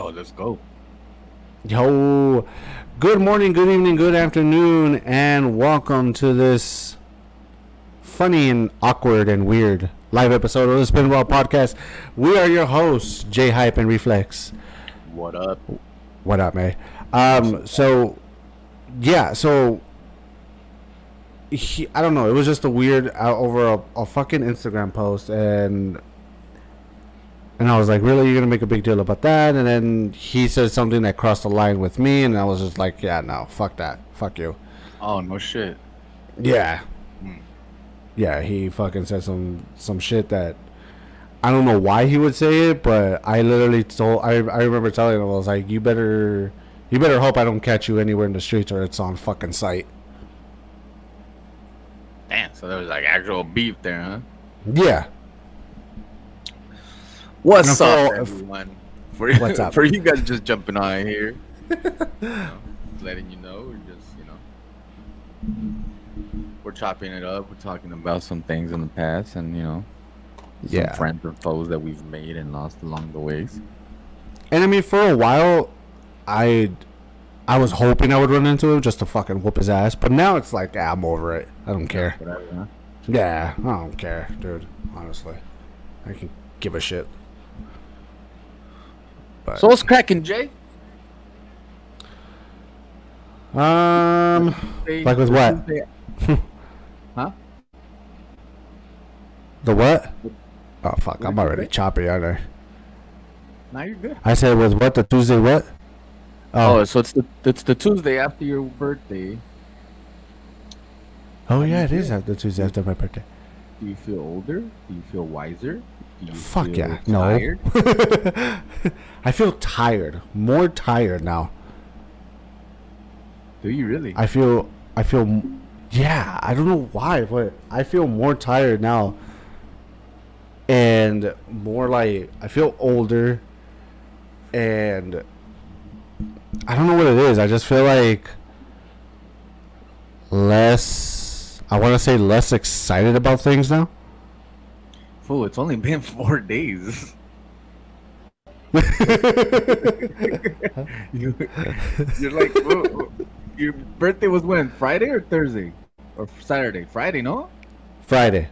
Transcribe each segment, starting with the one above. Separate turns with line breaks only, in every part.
Oh, let's go.
Yo, good morning, good evening, good afternoon, and welcome to this funny and awkward and weird live episode of the Spinball Podcast. We are your hosts, J Hype and Reflex.
What up?
What up, man?
What's up?
So I don't know. It was just a weird over a fucking Instagram post, and I was like, really, you're gonna make a big deal about that? And then he said something that crossed the line with me, and I was just like, yeah, no, fuck that, fuck you.
Oh, no shit.
Yeah,
Hmm.
yeah. He fucking said some shit that I don't know why he would say it, but I literally told. I remember telling him, I was like, you better hope I don't catch you anywhere in the streets or it's on fucking site.
Damn, so there was like actual beef there, huh?
Yeah.
What's up,
And
everyone?
What's up?
For you guys just jumping on here, letting you know, we're chopping it up. We're talking about some things in the past, and some
Yeah.
friends or foes that we've made and lost along the ways.
And I mean, for a while, I I was hoping I would run into him just to fucking whoop his ass, but now it's like, I'm over it. I don't care.
Whatever, huh?
Yeah, I don't care, dude. Honestly, I can give a shit. But
So what's cracking, Jay?
like with what?
Huh?
The what? Oh fuck,
What
I'm
did you
already
say?
choppy, aren't I?
Now you're good.
I said with what? The Tuesday what?
Oh, so it's the Tuesday after your birthday.
Oh
How do
yeah,
you
it is
feel?
the Tuesday after my birthday.
Do you feel older? Do you feel wiser? Do you
Fuck
feel
yeah, no.
tired?
I feel tired, more tired now.
Do you really?
I feel, yeah. I don't know why, but I feel more tired now, and more like I feel older, and I don't know what it is. I just feel like less. I want to say less excited about things now.
Fool, it's only been 4 days. You- You're like, whoa, your birthday was when? Friday or Thursday? Or Saturday? Friday, no?
Friday.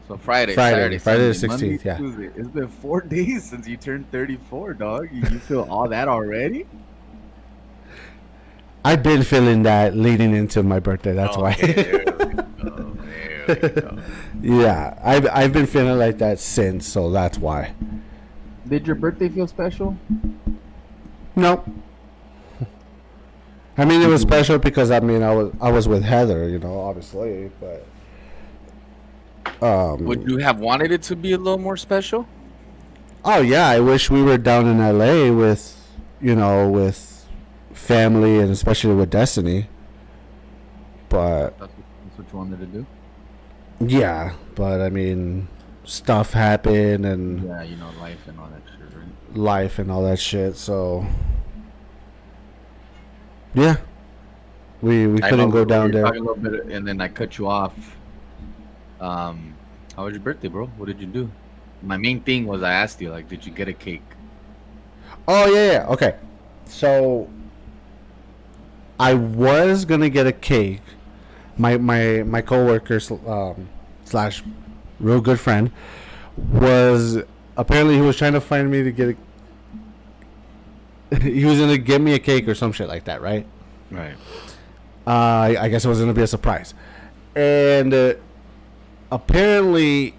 So Friday,
Friday
Saturday,
the
Sunday, Monday,
16th, yeah.
Tuesday. It's been 4 days since you turned 34, dog. You feel all that already?
I've been feeling that leading into my birthday. That's why.
Okay, there we go. There we go.
Yeah, I've been feeling like that since, so that's why.
Did your birthday feel special?
Nope. I mean, it was special because I was with Heather, obviously, but
Would you have wanted it to be a little more special?
oh yeah, I wish we were down in LA with, with family and especially with Destiny. But
That's what you wanted to do?
yeah, but I mean, stuff happened and
Yeah, life and all that shit, right?
life and all that shit, so yeah, we
I
couldn't
know
go
we
down
were
there.
talking a little bit, and then I cut you off. How was your birthday, bro? What did you do? My main thing was I asked you, like, did you get a cake?
Oh yeah, okay. So I was gonna get a cake. My coworker slash real good friend was apparently he was trying to find me to get a. He was gonna give me a cake or some shit like that, right?
Right.
I guess it was gonna be a surprise, and apparently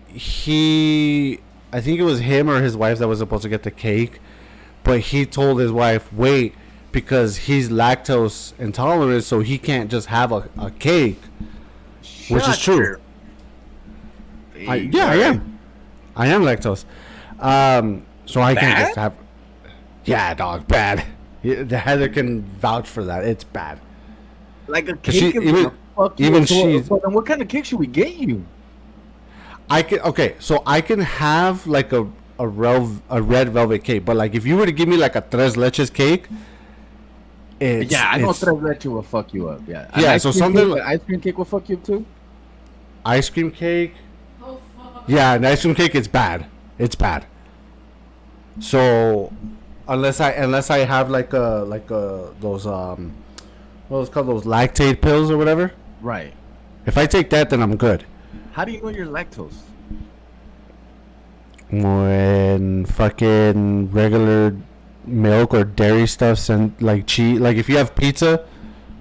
I think it was him or his wife that was supposed to get the cake, but he told his wife, wait, because he's lactose intolerant, so he can't just have a cake, which is true. Yeah, I am. I am lactose. So I can't just
Bad?
have. Yeah, dog, bad. The Heather can vouch for that. It's bad.
Like a
She-
cake is
even-
gonna fuck you
even
up. So-
she's-
so then what kind of cake should we get you?
So I can have like a red velvet cake, but like if you were to give me like a tres leches cake,
Yeah, I know
it's
tres leche will fuck you up. Yeah. An
Yeah,
ice
so
cream
something
cake-
like-
an ice cream cake will fuck you up too.
ice cream cake. Yeah, an ice cream cake is bad. It's bad. So unless I have like those what was called those lactate pills or whatever.
Right.
If I take that, then I'm good.
How do you know you're lactose?
When fucking regular milk or dairy stuff and like cheese, like if you have pizza,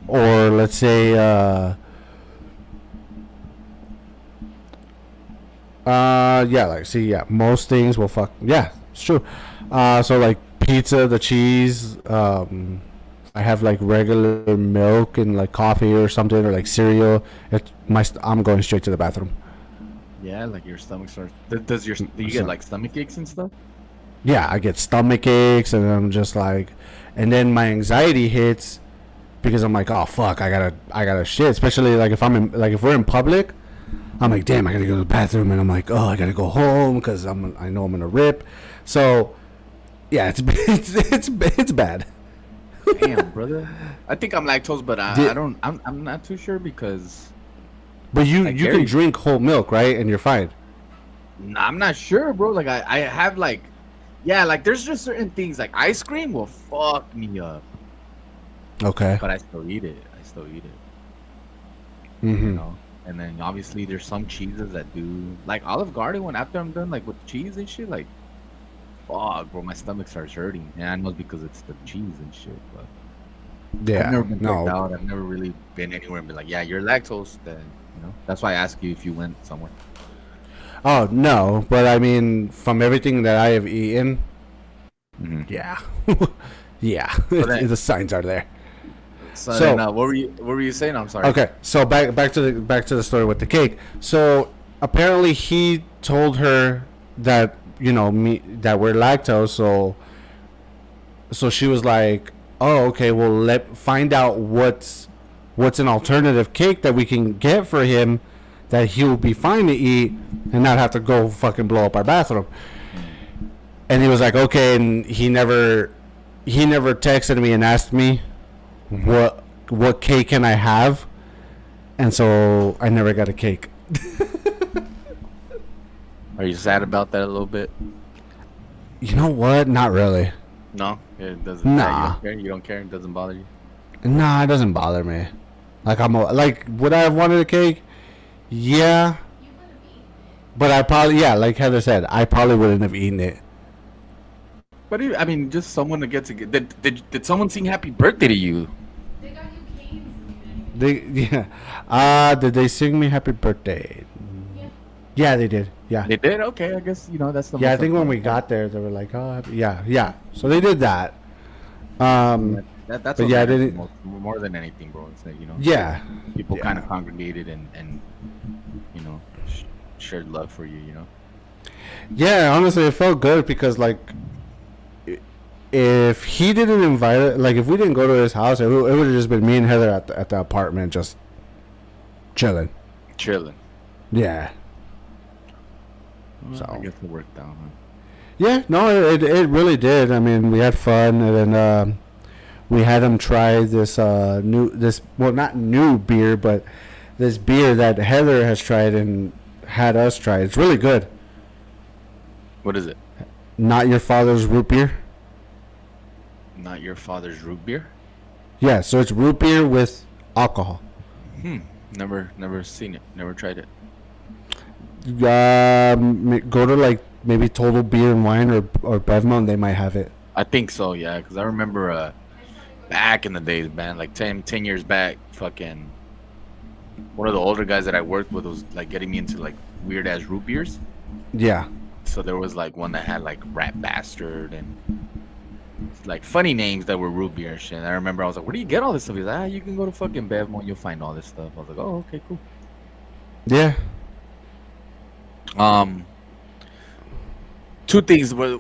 or let's say yeah, like see, yeah, most things will fuck. Yeah, it's true. So like pizza, the cheese. I have like regular milk and like coffee or something, or like cereal. I'm going straight to the bathroom.
Yeah, like your stomach starts. Does your do you get like stomach aches and stuff?
Yeah, I get stomach aches, and I'm just like, and then my anxiety hits because I'm like, oh fuck, I gotta shit. Especially like if if we're in public, I'm like, damn, I gotta go to the bathroom, and I'm like, oh, I gotta go home because I know I'm gonna rip. So yeah, it's bad.
Damn, brother. I think I'm lactose, but I don't. I'm not too sure because.
But you
Like
you
dairy.
can drink whole milk, right? And you're fine.
Nah, I'm not sure, bro. Like I have like, yeah, like there's just certain things like ice cream will fuck me up,
Okay.
but I still eat it. I still eat it, you
Mm-hmm.
know. And then obviously there's some cheeses that do like Olive Garden. When after I'm done like with cheese and shit, like, fuck, bro, my stomach starts hurting. And I know it's because it's the cheese and shit, but
Yeah.
I've never been checked
No.
out. I've never really been anywhere and been like, yeah, you're lactose. Then that's why I ask you if you went somewhere.
Oh no, but I mean, from everything that I have eaten,
Mm-hmm.
yeah, yeah,
then-
the signs are there.
So,
So-
then, what were you saying? I'm sorry.
Okay, so back to the story with the cake. So apparently he told her that that we're lactose. So she was like, oh, okay, well find out what's an alternative cake that we can get for him that he'll be fine to eat and not have to go fucking blow up our bathroom. And he was like, okay, and he never texted me and asked me what cake can I have, and so I never got a cake.
Are you sad about that a little bit?
You know what? Not really.
No, it doesn't.
Nah.
You don't care. You don't care. It doesn't bother you.
Nah, it doesn't bother me. Like like, would I have wanted a cake? Yeah, but I probably, yeah, like Heather said, I probably wouldn't have eaten it.
But I mean, just someone to get to get. Did someone sing "Happy Birthday" to you?
They got you canes.
They did they sing me happy birthday?
Yeah.
Yeah, they did. Yeah.
They did. Okay, I guess that's the.
Yeah, I
most
think when we
important
got there, they were like, "Oh, yeah." So they did that.
part. That's
but
what
yeah, I
matters
didn't-
more than anything, bro. It's that
Yeah,
people
yeah.
kind of congregated and shared love for you.
yeah. Honestly, it felt good because like, if he didn't invite it, like if we didn't go to his house, it would have just been me and Heather at the apartment, just chilling.
Chilling.
Yeah.
So
So-
I guess it worked out. Huh?
Yeah, no, it really did. I mean, we had fun, and then we had him try this not new beer, but this beer that Heather has tried and had us try. It's really good.
What is it?
Not Your Father's root beer.
Not Your Father's root beer?
Yeah, so it's root beer with alcohol.
Never seen it. Never tried it.
Go to like maybe Total Beer and Wine or Bevmo, and they might have it.
I think so, yeah, because I remember back in the days, man, like 10 years back, fucking one of the older guys that I worked with was like getting me into like weird ass root beers.
Yeah.
So there was like one that had like Rat Bastard and like funny names that were root beer and shit. And I remember I was like, where do you get all this stuff? He's like, you can go to fucking Bevmo and you'll find all this stuff. I was like, oh, okay, cool.
Yeah.
Two things were.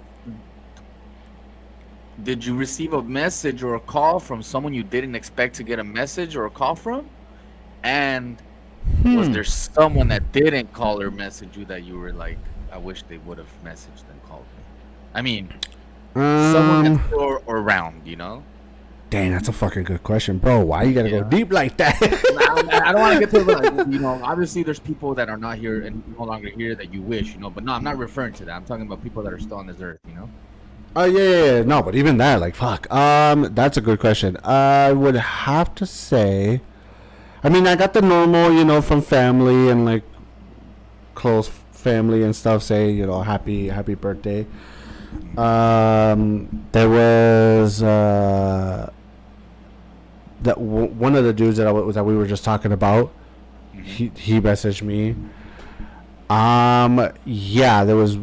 Did you receive a message or a call from someone you didn't expect to get a message or a call from? And was there someone that didn't call or message you that you were like, I wish they would have messaged and called me? I mean, someone that's still around,
Dang, that's a fucking good question, bro. Why you gotta go
Yeah.
deep like that?
I don't want to get to it, but like, obviously there's people that are not here and no longer here that you wish, but no, I'm not referring to that. I'm talking about people that are still on this earth,
Oh yeah. No, but even that, like, fuck. That's a good question. I would have to say, I mean, I got the normal, from family and like close family and stuff. Say, happy birthday. There was one of the dudes that we were just talking about. He messaged me. Yeah, there was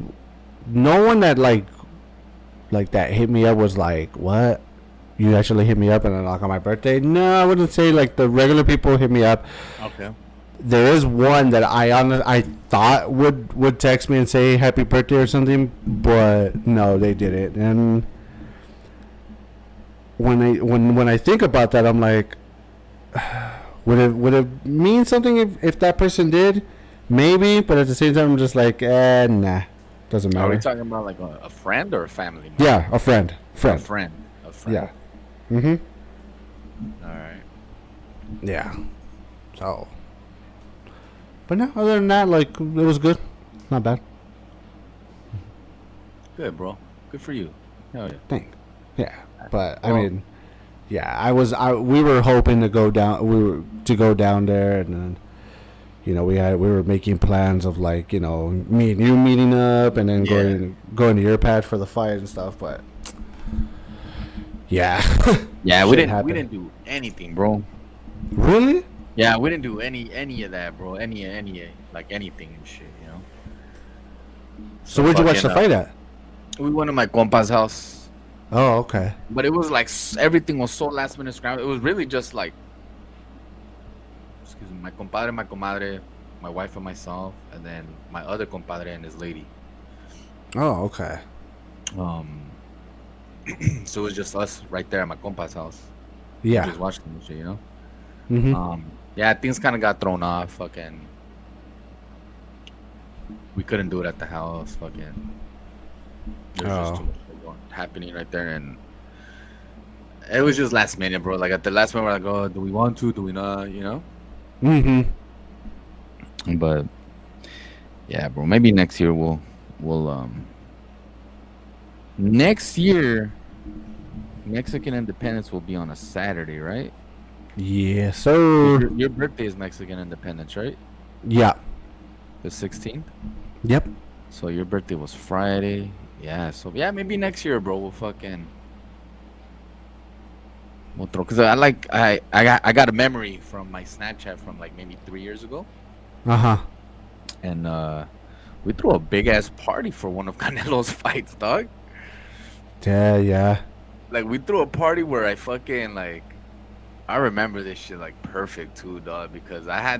no one that like that hit me up was like, what? You actually hit me up and then like on my birthday? No, I wouldn't say like the regular people hit me up.
Okay.
There is one that I thought would text me and say happy birthday or something, but no, they didn't. And when I think about that, I'm like, would it mean something if that person did? Maybe, but at the same time, I'm just like, nah, doesn't
Are we
matter.
talking about like a friend or a family member?
Yeah, a friend.
A
Friend.
friend. A friend.
Yeah. Mm-hmm.
All right.
Yeah. So. But no, other than that, like, it was good. Not bad.
Good, bro. Good for you. Hell yeah.
Thanks. Yeah. But, I
Well-
mean, yeah, we were hoping to go down there, and then, we were making plans of, like, me and you meeting up and then
Yeah.
going to your pad for the fight and stuff, but yeah.
Yeah,
Shit
we
happened.
didn't do anything, bro.
Really?
Yeah, we didn't do any of that, bro. Any like anything and shit,
So where'd you watch the
fucking,
fight at?
We went to my compa's house,
Oh, okay.
but it was like everything was so last minute scrambled. It was really just like, excuse me, my compadre, my comadre, my wife and myself, and then my other compadre and his lady.
Oh, okay.
So it was just us right there at my compa's house.
Yeah.
Just watching and shit,
Mm-hmm.
Yeah, things kind of got thrown off. Fucking, we couldn't do it at the house. Fucking, there's just too much shit happening right there, and it was just last minute, bro. Like at the last minute, we're like, oh, do we want to? Do we not?
Mm-hmm.
But yeah, bro. Maybe next year we'll next year Mexican Independence will be on a Saturday, right?
Yes, sir.
Your birthday is Mexican Independence, right?
Yeah.
The 16th.
Yep.
So your birthday was Friday. Yeah, so yeah, maybe next year, bro. We'll throw, cause I got a memory from my Snapchat from like maybe 3 years ago,
Uh-huh.
and we threw a big ass party for one of Canelo's fights, dog.
Yeah.
Like we threw a party where I remember this shit like perfect too, dog, because I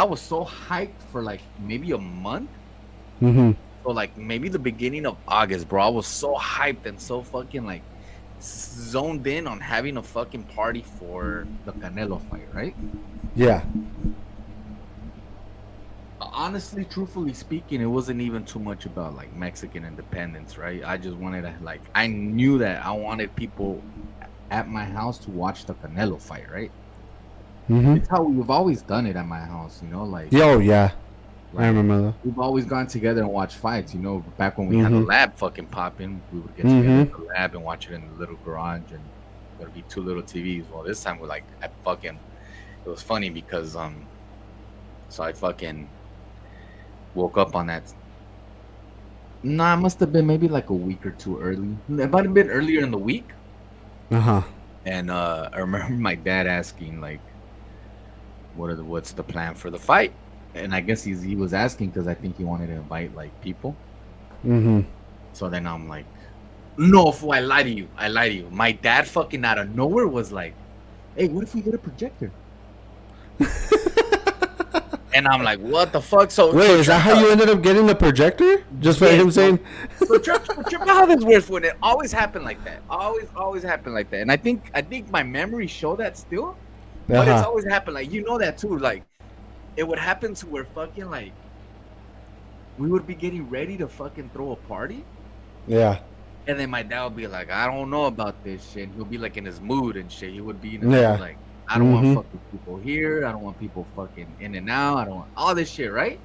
was so hyped for like maybe a month.
Mm-hmm.
So like maybe the beginning of August, bro. I was so hyped and so fucking like zoned in on having a fucking party for the Canelo fight, right?
Yeah.
Honestly, truthfully speaking, it wasn't even too much about like Mexican independence, right? I just wanted to I knew that I wanted people at my house to watch the Canelo fight, right?
Mm-hmm.
It's how we've always done it at my house, like,
Yo, yeah. I
like
remember that.
we've always gone together and watched fights, back when we had the
Mhm.
lab fucking popping, we would get together in
Mhm.
the lab and watch it in the little garage, and there'd be two little TVs. Well, this time we're like, it was funny because, so I fucking woke up on that. Nah, it must have been maybe like a week or two early. It might have been earlier in the week.
Uh-huh.
And I remember my dad asking like, what's the plan for the fight? And I guess he was asking because I think he wanted to invite like people.
Mm-hmm.
So then I'm like, no, fool, I lied to you. My dad fucking out of nowhere was like, hey, what if we get a projector? And I'm like, what the fuck? So
Wait,
so
is that
check
how
out-
you ended up getting the projector? Just for
Yeah,
him
so-
saying?
So check out how this works when it always happened like that. Always happened like that. And I think my memories show that still. But it's
Uh-huh.
always happened like that too. Like it would happen to where fucking like we would be getting ready to fucking throw a party.
Yeah.
And then my dad would be like, I don't know about this shit. He'll be like in his mood and shit. He would be in his
Yeah.
mood like, I don't
Mhm.
want fucking people here. I don't want people fucking in and out. I don't want all this shit, right?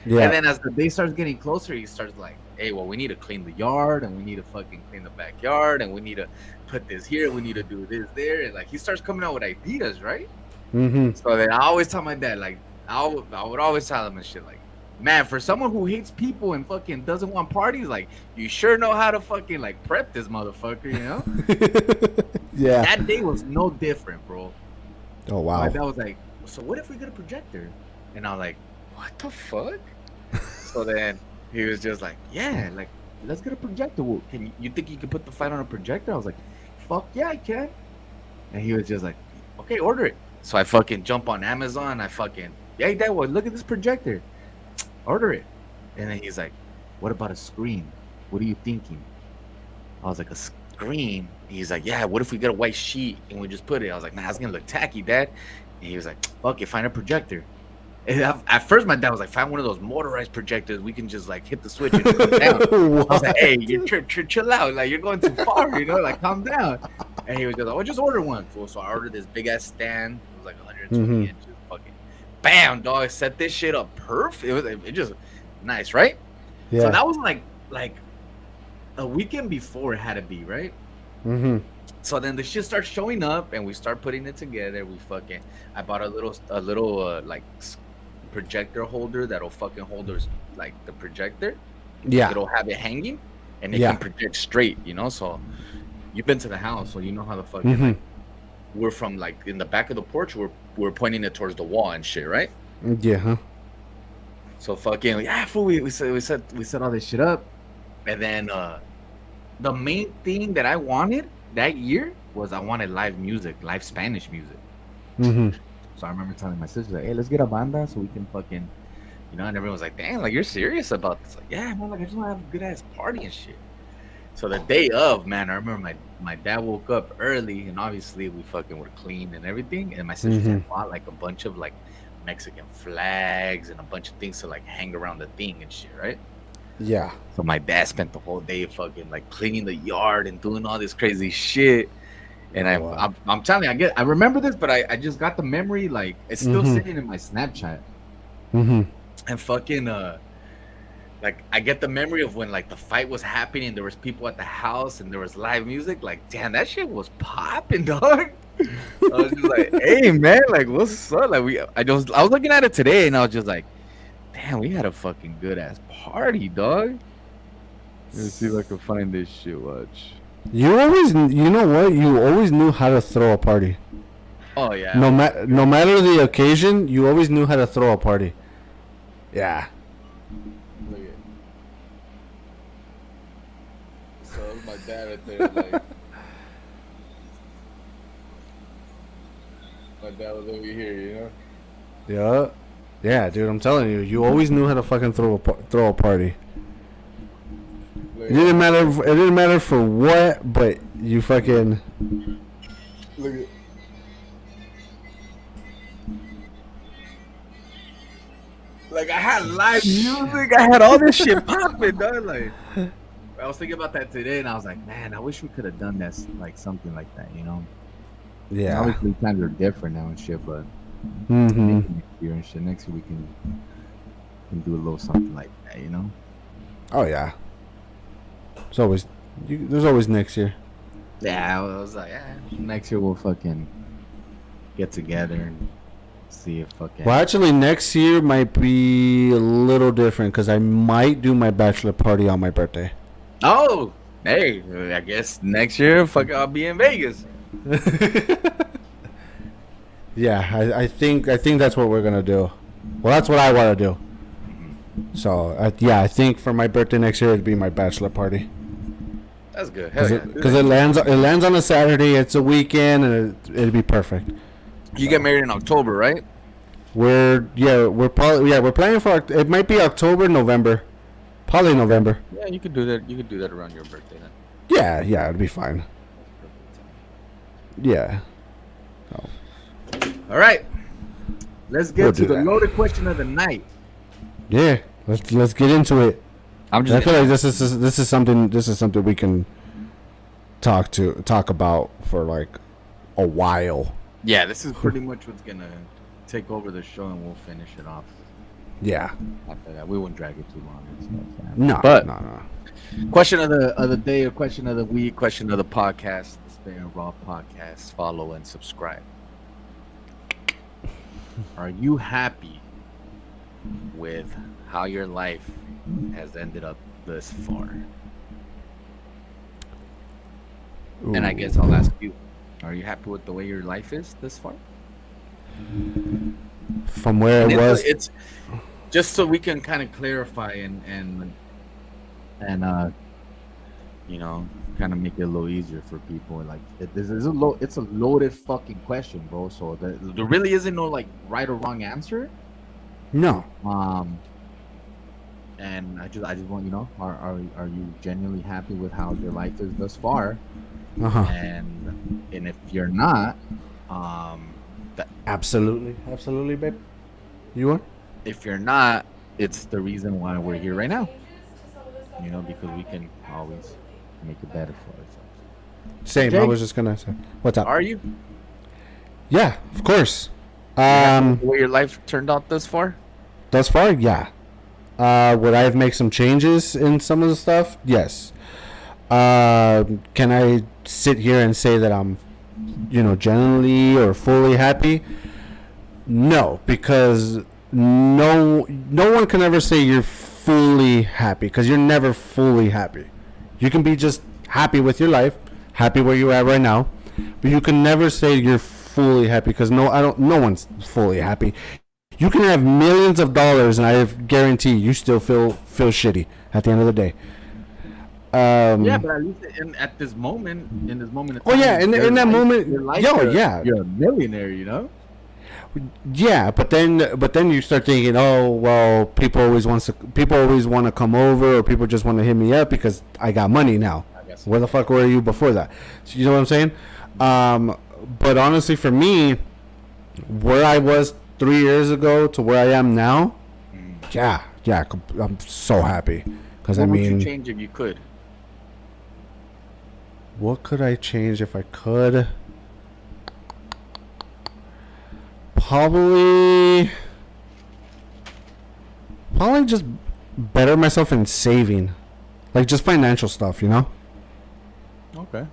Yeah.
And then as the day starts getting closer, he starts like, hey, well, we need to clean the yard, and we need to fucking clean the backyard, and we need to put this here, we need to do this there, and like he starts coming out with ideas, right?
Mm-hmm.
So then I always tell my dad, like, I would always tell him and shit, like, man, for someone who hates people and fucking doesn't want parties, like, you sure know how to fucking like prep this motherfucker, you know?
Yeah.
That day was no different, bro.
Oh
My
wow.
dad was like, so what if we get a projector? And I was like, what the fuck? So then he was just like, yeah, like, let's get a projector. Well, you think you can put the fight on a projector? I was like, fuck yeah, I can. And he was just like, okay, order it. So I fucking jump on Amazon. I fucking, yeah, Dad, well, look at this projector. Order it. And then he's like, what about a screen? What are you thinking? I was like, a screen? He's like, yeah, what if we get a white sheet and we just put it? I was like, nah, it's going to look tacky, Dad. And he was like, fuck it, find a projector. And at first, my dad was like, find one of those motorized projectors. We can just like hit the switch and it comes down. I was like, hey, you chill out. Like, you're going too far, you know? Like, calm down. And he was just like, well, just order one. So I ordered this big ass stand. It was like 120 inches. Fucking bam, dog. Set this shit up perfect. It just nice, right?
Yeah.
So that was like a weekend before it had to be, right?
Mm-hmm.
So then the shit starts showing up and we start putting it together. I bought a little like projector holder that'll fucking hold like the projector.
Yeah.
It'll have it hanging and it
Yeah.
can project straight, you know? So you've been to the house, so you know how the fucking
Mm-hmm.
like, we're from like in the back of the porch, we're pointing it towards the wall and shit, right?
Yeah. Huh?
So fucking yeah, fool, we set all this shit up. And then the main thing that I wanted that year was I wanted live music, live Spanish music.
Mm-hmm.
So I remember telling my sister, like, hey, let's get a banda so we can fucking, you know, and everyone was like, damn, like, you're serious about this? Like, yeah, man, like, I just want to have a good ass party and shit. So the day of, man, I remember my dad woke up early and obviously we fucking were clean and everything. And my sister had bought like a bunch of like Mexican flags and a bunch of things to like hang around the thing and shit, right?
Yeah.
So my dad spent the whole day fucking like cleaning the yard and doing all this crazy shit. And
Wow.
I'm telling you, I remember this, but I just got the memory, like it's still sitting in my Snapchat.
Mm-hmm.
And fucking like I get the memory of when like the fight was happening, there was people at the house and there was live music. Like, damn, that shit was popping, dog. I was just like, hey man, like what's up? Like I was looking at it today and I was just like, damn, we had a fucking good ass party, dog. Let's see if I can find this shit. Watch.
You know what? You always knew how to throw a party.
Oh yeah.
No matter the occasion, you always knew how to throw a party. Yeah.
Look at. So it was my dad right there, like. My dad was over here, you know.
Yeah. Yeah, dude, I'm telling you, you always knew how to fucking throw a party.
Look
It didn't matter. It didn't matter for what, but you fucking.
Look at. Like I had live music, I had all this shit popping, dog. Like I was thinking about that today, and I was like, man, I wish we could have done this, like something like that, you know.
Yeah.
Obviously, times are different now and shit, but
Mm-hmm.
maybe next year and shit. Next year we can do a little something like that, you know.
Oh yeah. It's always. There's always next year.
Yeah, I was like, yeah, next year we'll fucking get together and see if fucking.
Well, actually, next year might be a little different because I might do my bachelor party on my birthday.
Oh, hey, I guess next year, fuck, I'll be in Vegas.
Yeah, I think that's what we're gonna do. Well, that's what I want to do. So yeah, I think for my birthday next year it'd be my bachelor party
That's good. Hell yeah.
because it lands on a Saturday. It's a weekend and it'd be perfect.
You get married in October, right?
We're planning for it might be October, November, probably November.
Yeah, you could do that. You could do that around your birthday then.
Yeah, it'd be fine. Yeah.
All right, let's get
We'll
to
do
the
that.
loaded question of the night.
Yeah, let's get into it.
I'm
I feel like this is something we can talk about for like a while.
yeah, this is pretty much what's gonna take over the show, and we'll finish it off.
Yeah.
After that, we wouldn't drag it too long and stuff.
No.
But
no.
question of the day, or question of the week, question of the podcast, the Spare and Raw podcast. Follow and subscribe. Are you happy with how your life has ended up thus far? And I guess I'll ask you, are you happy with the way your life is this far?
From where
And
it was.
it's just so we can kind of clarify and you know, kind of make it a little easier for people. Like this is it's a loaded fucking question, bro. So there really isn't no like right or wrong answer.
No.
And I just want, you know, are you genuinely happy with how your life is thus far?
Uh-huh.
And if you're not,
Absolutely, babe. You are?
if you're not, it's the reason why we're here right now. You know, because we can always make it better for ourselves.
Same.
Jay?
I was just gonna say. What's up?
Are you?
Yeah, of course.
The way your life turned out thus far?
Thus far, yeah. Would I have made some changes in some of the stuff? Yes. Can I sit here and say that I'm, genuinely or fully happy? No, because no one can ever say you're fully happy, because you're never fully happy. You can be just happy with your life, happy where you're at right now, but you can never say you're fully happy, because no one's fully happy. You can have millions of dollars, and I guarantee you still feel shitty at the end of the day.
Yeah, but at least at this moment, in this moment.
Oh yeah, in that moment,
yeah, you're a millionaire, you know.
Yeah, but then you start thinking, oh well, people always want to come over, or people just want to hit me up because I got money now.
I guess.
Where the fuck were you before that? So you know what I'm saying? But honestly, for me, where I was 3 years ago to where I am now, yeah, I'm so happy. Because
What would you change if you could?
What could I change if I could? Probably just better myself in saving, like just financial stuff, you know.
Okay.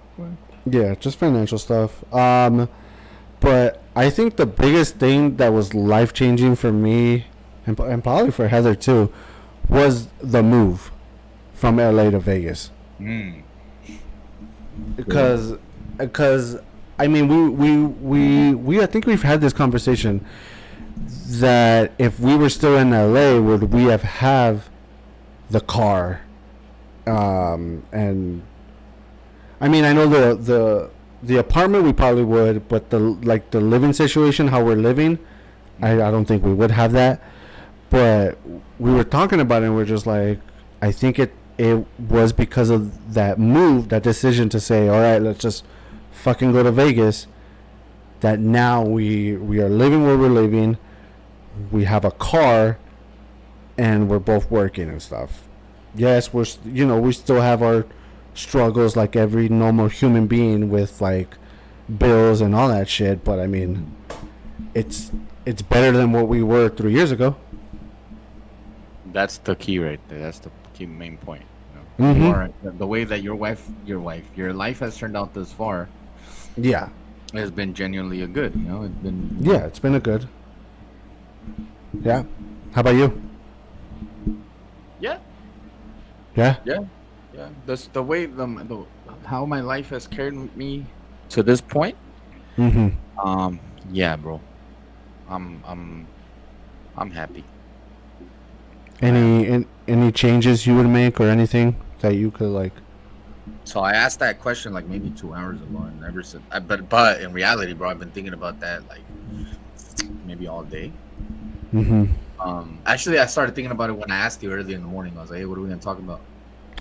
Yeah, just financial stuff. But I think the biggest thing that was life changing for me, and probably for Heather too, was the move from LA to Vegas. Because I mean, we I think we've had this conversation that if we were still in LA, would we have the car? And I mean, I know the apartment we probably would, but the living situation, how we're living, I don't think we would have that. But we were talking about it, and we're just like, I think it was because of that move, that decision to say, all right, let's just fucking go to Vegas, that now we are living where we're living, we have a car, and we're both working and stuff. Yes, we still have our struggles like every normal human being with like bills and all that shit, but I mean, it's better than what we were 3 years ago.
That's the key right there. That's the key main point. The way that your life has turned out this far,
Yeah.
has been genuinely a good. You know, it's been.
Yeah, it's been a good. Yeah. How about you?
Yeah.
Yeah.
Yeah. That's the way how my life has carried me to this point.
Mm-hmm.
Yeah, bro. I'm happy.
Any changes you would make or anything that you could like?
So I asked that question like maybe 2 hours ago, and ever since, but in reality, bro, I've been thinking about that like maybe all day.
Mm-hmm.
Actually, I started thinking about it when I asked you early in the morning. I was like, "Hey, what are we gonna talk about?"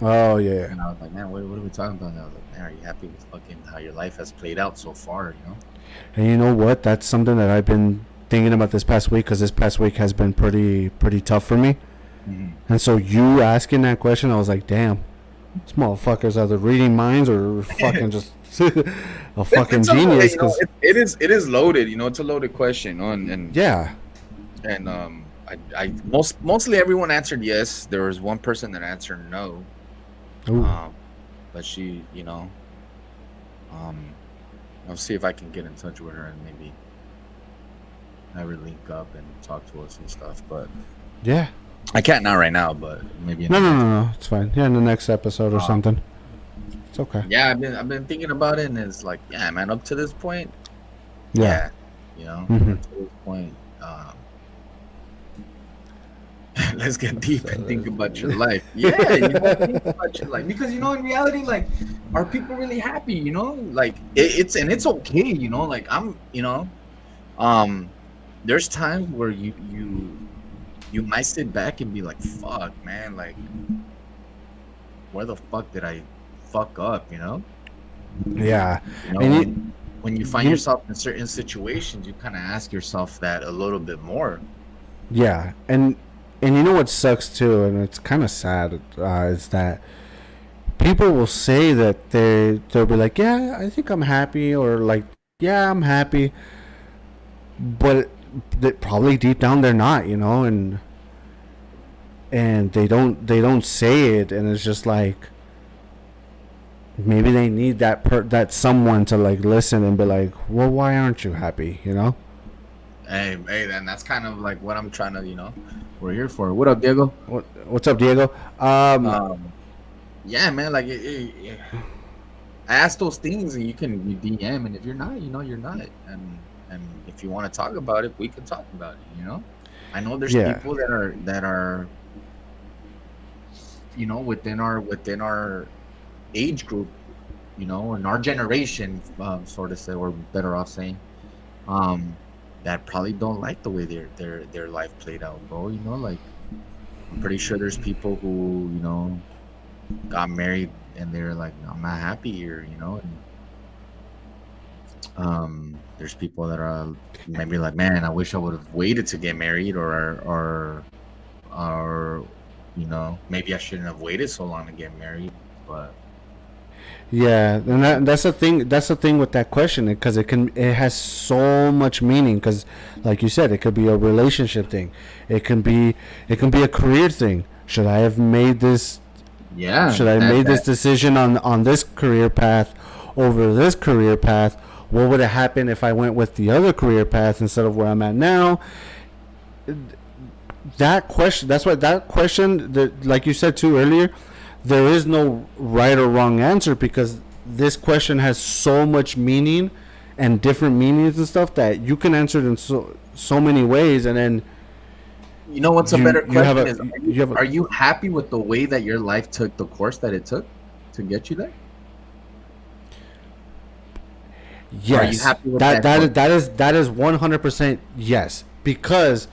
Oh yeah.
And I was like, "Man, what are we talking about?" And I was like, "Man, are you happy with fucking how your life has played out so far?" You know.
And you know what? That's something that I've been thinking about this past week, because this past week has been pretty tough for me. And so you asking that question, I was like, damn, these motherfuckers are either reading minds or fucking just a fucking genius.
It is loaded. You know, it's a loaded question. And
yeah,
and Mostly everyone answered yes. There was one person that answered no.
Ooh.
But she, um, I'll see if I can get in touch with her and maybe have her link up and talk to us and stuff. But
Yeah.
I can't now right now. But maybe in
No,
the
no,
next-
no, no. It's fine. Yeah, in the next episode or something. It's okay.
Yeah, I've been thinking about it, and it's like, yeah, man. Up to this point,
Yeah. Mhm.
up to this point, let's get deep and think about your life. Yeah, think about your life because in reality, like, are people really happy? Like it's okay. Like there's times where you might sit back and be like, fuck, man, like, where the fuck did I fuck up?
Yeah.
You know,
And
when you find
you-
yourself in certain situations, you kind of ask yourself that a little bit more.
Yeah, and you know what sucks too, and it's kind of sad, is that people will say that they'll be like, yeah, I think I'm happy, or like, yeah, I'm happy, but probably deep down they're not, and they don't say it, and it's just like maybe they need that someone to like listen and be like, well, why aren't you happy,
Hey, then that's kind of like what I'm trying to, we're here for. What up, Diego?
What's up, Diego?
Yeah, man, like I ask those things, and you can DM, and if you're not, you're not, and if you want to talk about it, we can talk about it. I know there's
Yeah.
people that are within our age group, in our generation, sort of say, or better off saying, that probably don't like the way their life played out, bro. Like, I'm pretty sure there's people who got married and they're like, I'm not happy here, and there's people that are maybe like, man, I wish I would have waited to get married, or maybe I shouldn't have waited so long to get married, but
Yeah, and that's the thing. That's the thing with that question, because it has so much meaning. Because, like you said, it could be a relationship thing. It can be a career thing. Should I have made this?
yeah,
Should I have made this decision on this career path over this career path? What would have happened if I went with the other career path instead of where I'm at now? That question. That's why that question. That, like you said too earlier, there is no right or wrong answer, because this question has so much meaning and different meanings and stuff that you can answer it in so many ways, and then
what's a better
you have
question is,
a
are you happy with the way that your life took the course that it took to get you there?
yes.
Are you happy with
that is 100% yes, because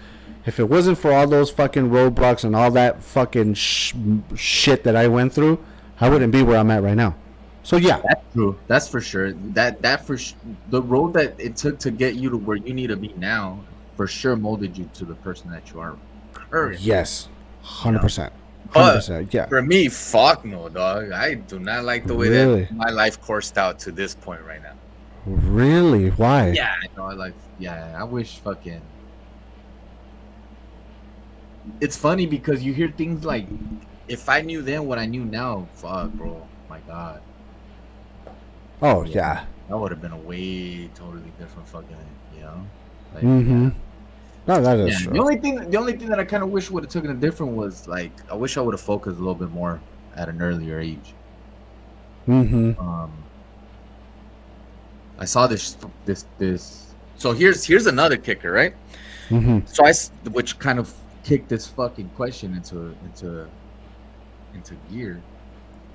if it wasn't for all those fucking roadblocks and all that fucking shit that I went through, I wouldn't be where I'm at right now. So yeah,
That's true. That's for sure. The road that it took to get you to where you need to be now, for sure, molded you to the person that you are currently.
yes, 100%,
But
100%, yeah.
for me, fuck no, dog. I do not like the way
Really?
that my life coursed out to this point right now.
Really? Why?
Yeah, I wish fucking. It's funny because you hear things like, if I knew then what I knew now, fuck, bro. My God.
Oh yeah.
That would have been a way totally different fucking, Like,
Mm-hmm. No, that is
yeah.
true.
The only thing that I kind of wish would have taken it different was, like, I wish I would have focused a little bit more at an earlier age.
Mm-hmm.
I saw this. So here's another kicker, right?
Mm-hmm.
So which kind of kicked this fucking question into gear.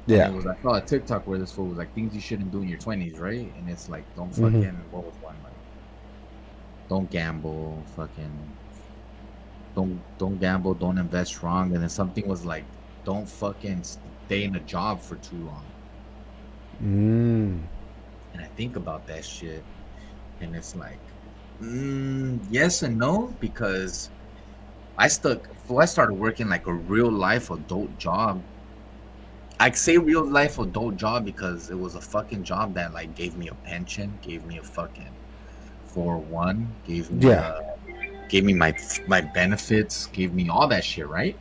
Yeah.
And it was, I saw a TikTok where this fool was like, things you shouldn't do in your 20s, right? And it's like, don't
Mhm.
fucking, what was one, like, don't gamble, fucking, don't gamble, don't invest wrong. And then something was like, don't fucking stay in a job for too long.
Mm.
And I think about that shit, and it's like, yes and no, because I started working like a real life adult job. I say real life adult job because it was a fucking job that like gave me a pension, gave me a fucking 401, gave me
Yeah.
gave me my benefits, gave me all that shit, right?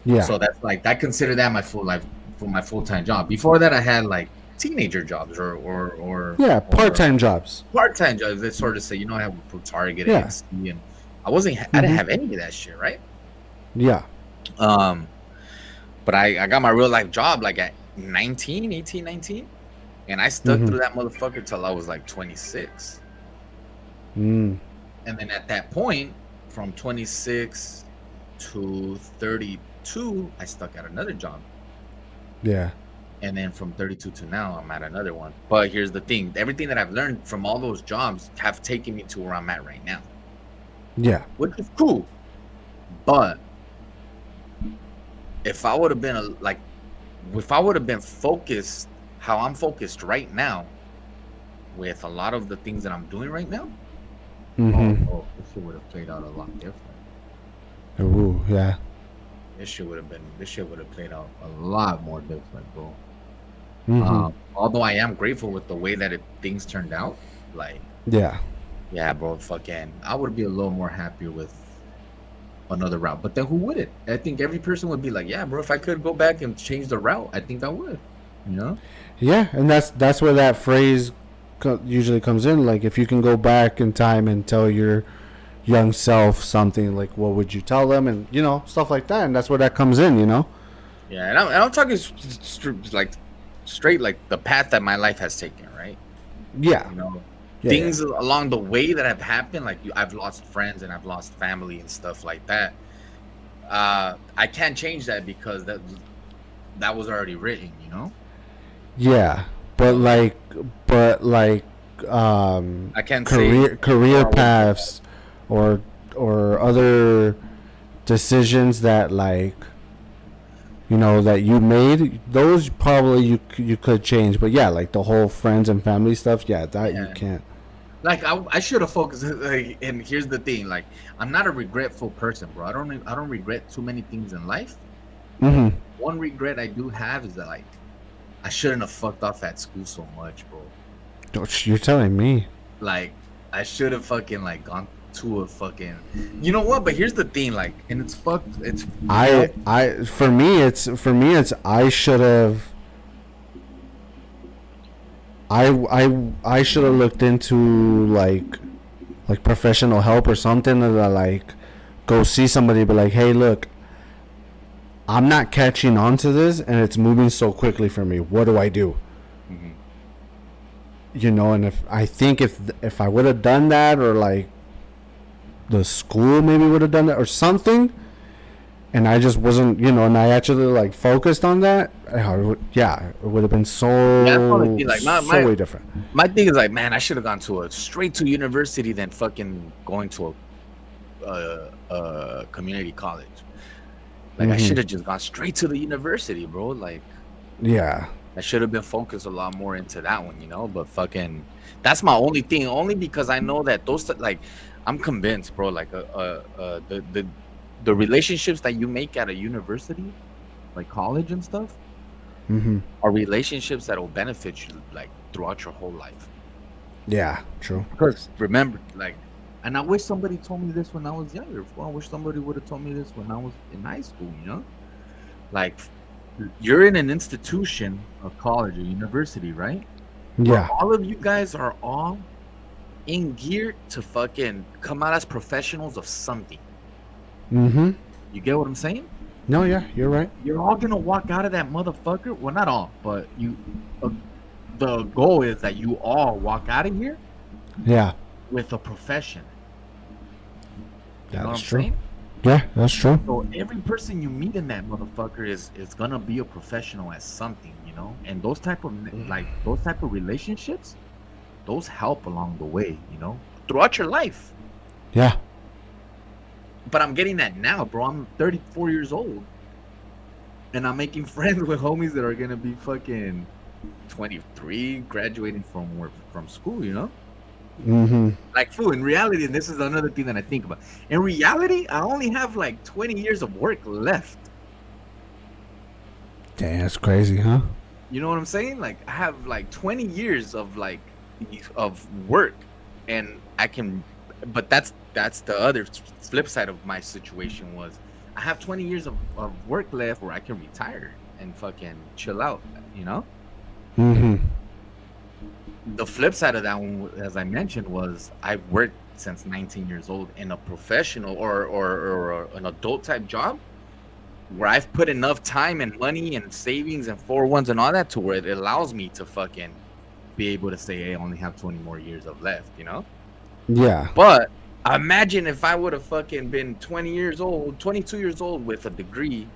Yeah.
So that's like I consider that my full life for my full time job. Before that, I had like teenager jobs
Yeah,
or
part-time jobs.
part time jobs. They sort of say, I have pro Target
Yeah.
and and I didn't
Mhm.
have any of that shit, right?
Yeah.
But I got my real life job like at 18, 19, and I stuck
Mhm.
through that motherfucker till I was like 26.
Mm.
And then at that point, from 26 to 32, I stuck at another job.
Yeah.
And then from 32 to now, I'm at another one. But here's the thing, everything that I've learned from all those jobs have taken me to where I'm at right now,
Yeah.
which is cool. But if I would have been if I would have been focused how I'm focused right now with a lot of the things that I'm doing right now,
Mhm.
this shit would have played out a lot different.
Ooh, yeah.
This shit would have played out a lot more different, bro.
Mhm.
Although I am grateful with the way that things turned out, like,
Yeah.
yeah, bro, fucking, I would be a little more happier with another route. But then who wouldn't? I think every person would be like, yeah, bro, if I could go back and change the route, I think I would. You know?
Yeah, and that's where that phrase usually comes in. Like, if you can go back in time and tell your young self something, like, what would you tell them, and stuff like that. And that's where that comes in.
Yeah, and I'm talking like straight like the path that my life has taken, right?
Yeah.
You know,
Yeah,
things along the way that have happened, like I've lost friends and I've lost family and stuff like that. I can't change that because that was already written, you know.
Yeah, but like
I can't
career
say
career
or I would-
paths or other decisions that that you made, those probably you could change. But yeah, like the whole friends and family stuff, yeah, that you
Yeah.
can't.
Like I should have focused. Like, and here's the thing: like I'm not a regretful person, bro. I don't regret too many things in life.
Mhm.
One regret I do have is that like I shouldn't have fucked off at school so much, bro.
You're telling me.
Like I should have fucking like gone to a fucking. You know what? But here's the thing: like, and it's fucked. It's
For me it's I should have. I should have looked into like professional help or something, to like go see somebody, but like, hey, look, I'm not catching on to this and it's moving so quickly for me. What do I do?
Mhm.
And if I would have done that, or like the school maybe would have done that or something, and I just wasn't, and I actually like focused on that, it would have been so
Yeah, that's probably like
way different.
my thing is like, man, I should have gone to straight to university than fucking going to a community college. Like I
Mhm.
should have just gone straight to the university, bro. Like
Yeah.
I should have been focused a lot more into that one, But fucking, that's my only thing. Only because I know that like, I'm convinced, bro. Like the relationships that you make at a university, like college and stuff,
Mhm.
are relationships that will benefit you like throughout your whole life.
Yeah, true.
Because remember, like, and I wish somebody told me this when I was younger. Well, I wish somebody would have told me this when I was in high school, Like, you're in an institution, a college, a university, right? Where
Yeah.
all of you guys are all in gear to fucking come out as professionals of something.
Mhm.
You get what I'm saying?
No, yeah, you're right.
You're all gonna walk out of that motherfucker. Well, not all, but the goal is that you all walk out of here
Yeah.
with a profession. You know what I'm
That's true.
saying?
Yeah, that's true.
So every person you meet in that motherfucker is gonna be a professional at something, And those type of relationships, those help along the way, throughout your life.
Yeah.
But I'm getting that now, bro. I'm 34 years old, and I'm making friends with homies that are gonna be fucking 23, graduating from school,
Mhm.
Like, fool, in reality, and this is another thing that I think about. In reality, I only have like 20 years of work left.
Damn, that's crazy, huh?
You know what I'm saying? Like, I have like 20 years of work, and I can but that's the other flip side of my situation was I have 20 years of work left where I can retire and fucking chill out, you know?
Mm-hmm.
The flip side of that one, as I mentioned, was I worked since 19 years old in a professional or an adult type job where I've put enough time and money and savings and 401s and all that to where it allows me to fucking be able to say, hey, I only have 20 more years of left, you know?
Yeah.
But imagine if I would have fucking been 20 years old, 22 years old with a degree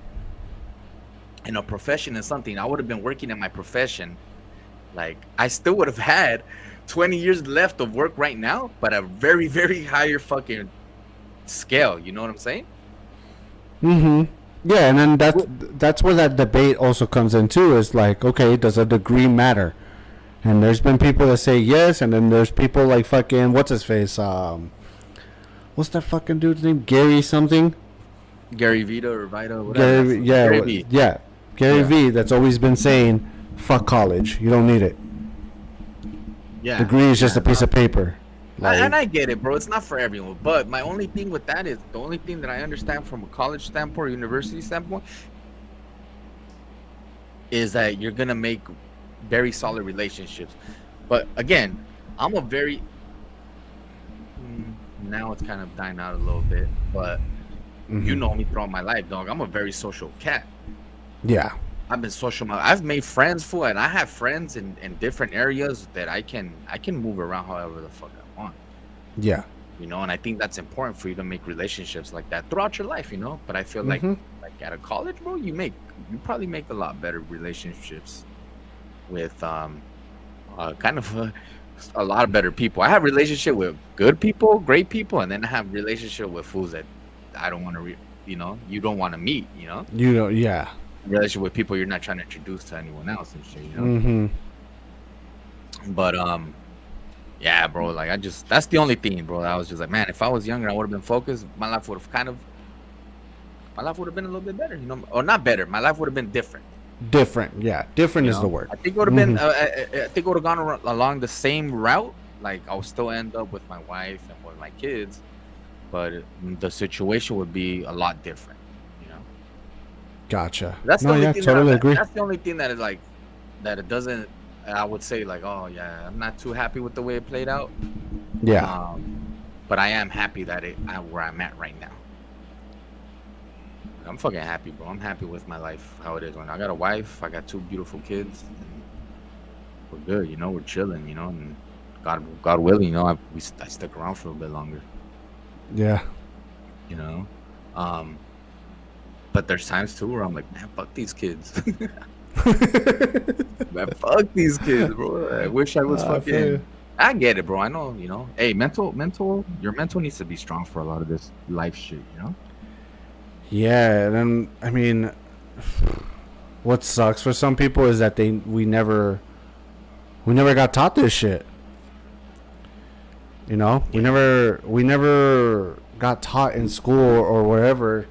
in a profession and something, I would have been working in my profession. Like, I still would have had 20 years left of work right now, but a very, very higher fucking scale. You know what I'm saying?
Mm-hmm. Yeah, and then that's where that debate also comes in too. Is like, okay, does a degree matter? And there's been people that say yes, and then there's people like fucking what's his face? What's that fucking dude's name? Gary something.
Gary Vita or Vita, whatever.
Gary, yeah,
Gary V.
yeah, Gary
Yeah.
V. That's always been saying, "Fuck college. You don't need it.
Yeah.
Degree is just a piece of paper."
And I get it, bro. It's not for everyone. But my only thing with that is the only thing that I understand from a college standpoint or university standpoint is that you're gonna make very solid relationships. But again, I'm a very now it's kind of dying out a little bit, but you know me throughout my life, dog. I'm a very social cat.
Yeah.
I've been social. I've made friends, fool, and I have friends in different areas that I can move around however the fuck I want.
Yeah.
You know, and I think that's important for you to make relationships like that throughout your life. You know, but I feel like at a college, bro, you probably make a lot better relationships with kind of a lot of better people. I have relationship with good people, great people, and then I have relationship with fools that I don't want to, you don't want to meet. You know,
You know. Yeah.
relationship with people you're not trying to introduce to anyone else and shit. You know.
Mm-hmm.
But yeah, bro. Like that's the only thing, bro. I was just like, man, if I was younger, I would have been focused. My life would have been a little bit better, you know, or not better. My life would have been different.
Different. Yeah. Different
You
is
know?
the word.
I think it would have been. I think it would have gone along the same route. Like I'll still end up with my wife and with my kids, but the situation would be a lot different. You know.
Gotcha.
That's the
No,
only
yeah,
thing
totally agree.
That's the only thing that is like that it doesn't. I would say like, oh yeah, I'm not too happy with the way it played out.
Yeah.
But I am happy that where I'm at right now. I'm fucking happy, bro. I'm happy with my life, how it is. When I got a wife, I got 2 beautiful kids. And we're good, you know. We're chilling, you know. And God willing, you know, I stick around for a bit longer,
Yeah.
you know. But there's times too where I'm like, man, fuck these kids. Man, fuck these kids, bro. I wish I was
I feel you.
fucking. I get it, bro. I know, you know. Hey, your mental needs to be strong for a lot of this life shit, you know.
Yeah, and then I mean, what sucks for some people is that we never got taught this shit. You know, we never got taught in school or wherever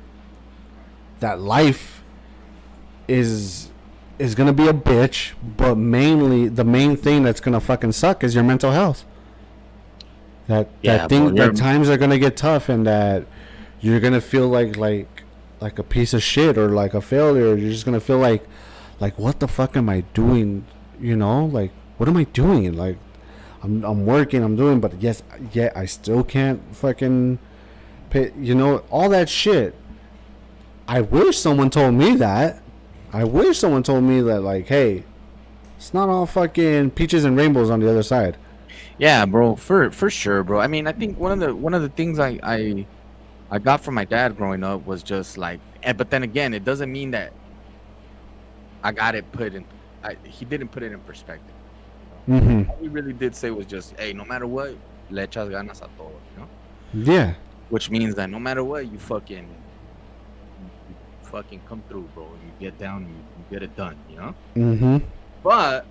that life is gonna be a bitch, but mainly the main thing that's gonna fucking suck is your mental health. That times are gonna get tough and that you're gonna feel like a piece of shit or like a failure. You're just gonna feel like what the fuck am I doing? You know, like what am I doing? Like I'm working, I'm doing, but I still can't fucking pay. You know, all that shit. I wish someone told me that. I wish someone told me that, like, hey, it's not all fucking peaches and rainbows on the other side.
Yeah, bro, for sure, bro. I mean, I think one of the things I got from my dad growing up was just like, but then again, it doesn't mean that I got it put in. He didn't put it in perspective.
Mm-hmm.
All he really did say was just, hey, no matter what, le echas ganas a todo, you know?
Yeah.
Which means that no matter what, you fucking come through, bro. You get down and you get it done, you know?
Mm-hmm.
But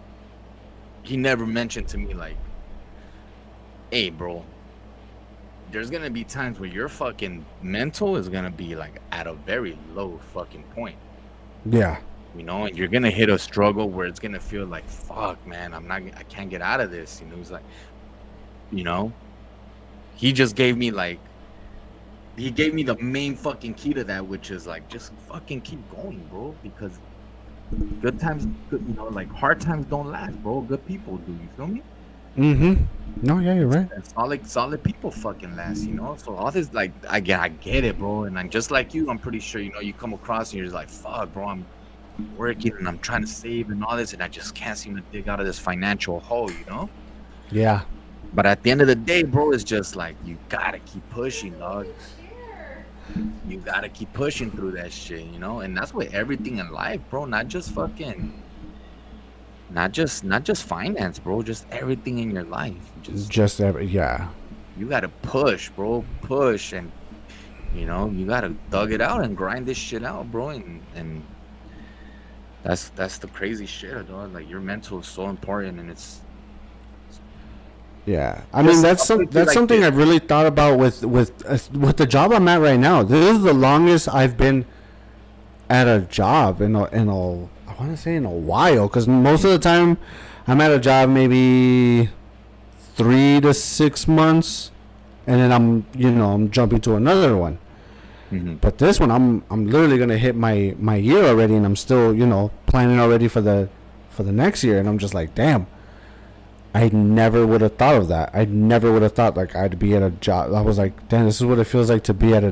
he never mentioned to me like, hey, bro, there's gonna be times where your fucking mental is gonna be like at a very low fucking point.
Yeah.
You know, and you're gonna hit a struggle where it's gonna feel like, fuck, man, I can't get out of this. You know, he's like, you know, he just gave me like he gave me the main fucking key to that, which is like just fucking keep going, bro. Because good times, good, you know, like hard times don't last, bro. Good people do. You feel me?
Mm-hmm. No, yeah, you're right.
And solid people fucking last, you know. So all this, like, I get it, bro. And I'm just like you. I'm pretty sure, you know, you come across and you're just like, fuck, bro. I'm working and I'm trying to save and all this, and I just can't seem to dig out of this financial hole, you know.
Yeah.
But at the end of the day, bro, it's just like you gotta keep pushing, dog. You gotta keep pushing through that shit, you know. And that's with everything in life, bro. Not just finance, bro. Just everything in your life.
Yeah.
You gotta push, bro. Push, and you know you gotta dug it out and grind this shit out, bro. And that's the crazy shit, dog. Like your mental is so important, and it's
Yeah, I mean
Just
that's
like
something
this.
I've really thought about with the job I'm at right now. This is the longest I've been at a job I want to say in a while, because most of the time I'm at a job maybe 3 to 6 months, and then I'm jumping to another one. But this one I'm literally gonna hit my year already, and I'm still planning already for the next year, and I'm just like, damn. I never would have thought of that. I never would have thought like I'd be at a job. I was like, damn, this is what it feels like to be at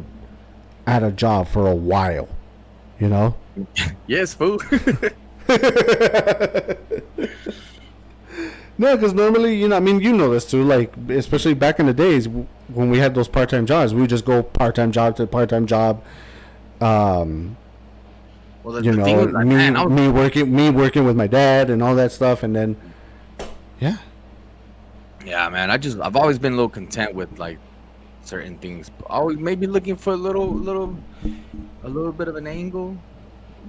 a job for a while, you know?
yes, fool.
No, because normally, I mean, you know this too. Like, especially back in the days when we had those part-time jobs, we would just go part-time job to part-time job.
Well, the thing was, like, man,
me working with my dad and all that stuff, and then, yeah.
yeah, man. I've always been a little content with like certain things. Always maybe looking for a little bit of an angle,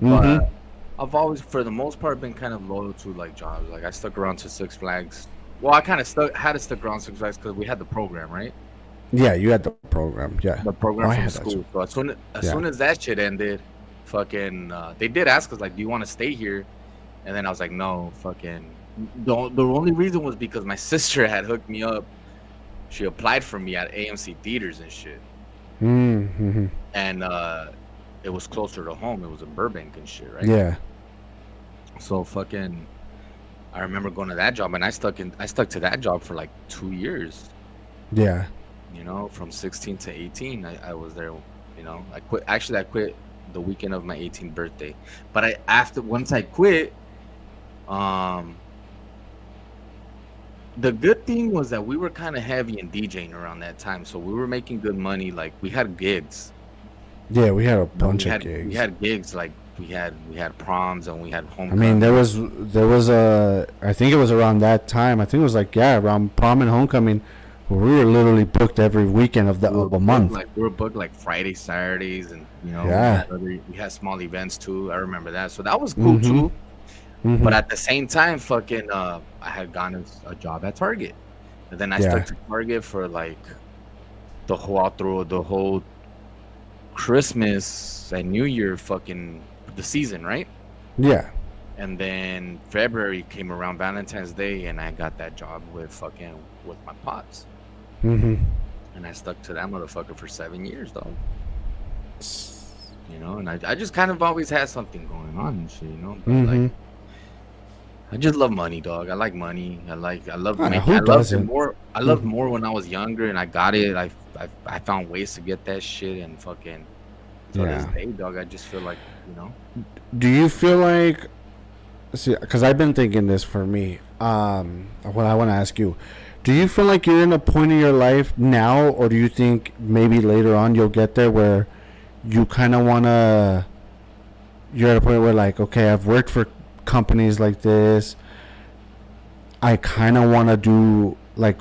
but I've always, for the most part, been kind of loyal to like jobs. Like I stuck around to Six Flags. Well, I kind of had to stick around Six Flags because we had the program, right?
Yeah, you had the program. Yeah,
The program
I
from
had that
school.
too.
So as soon as that shit ended, fucking, they did ask us like, "Do you want to stay here?" And then I was like, "No, fucking." The only reason was because my sister had hooked me up. She applied for me at AMC theaters and shit,
Mm-hmm.
and it was closer to home. It was in Burbank and shit, right?
Yeah.
So fucking, I remember going to that job, and I stuck to that job for like 2 years.
Yeah.
You know, from 16 to 18, I was there. You know, I quit. Actually, I quit the weekend of my 18th birthday. But once I quit, the good thing was that we were kind of heavy in DJing around that time, so we were making good money. Like we had gigs.
Yeah, we had a
You know,
bunch of gigs.
We had gigs, like we had proms and we had
I
homecoming.
mean, there was I think it was around that time. I think it was like, yeah, around prom and homecoming, where we were literally booked every weekend of a month.
Like we were booked like Fridays, Saturdays, and
Yeah.
we had small events too. I remember that, so that was cool
Mhm.
too.
Mhm.
But at the same time, fucking, I had gotten a job at Target, and then I
Yeah.
stuck to Target for like the whole Christmas and New Year, fucking the season, right?
Yeah.
And then February came around, Valentine's Day, and I got that job with my pops,
Mm-hmm.
and I stuck to that motherfucker for 7 years, though. You know, and I just kind of always had something going on and shit, you know. But
Mm-hmm.
like, I just love money, dog. I like money. I love
Ah,
making.
who
I loved it
doesn't?
more. I loved more when I was younger, and I got it. I found ways to get that shit, and fucking to this
Yeah.
day, dog. I just feel like, you know.
Do you feel like, see, because I've been thinking this for me. What I want to ask you, do you feel like you're in a point in your life now, or do you think maybe later on you'll get there where you kind of want to, you're at a point where like, okay, I've worked for companies like this. I kind of want to do like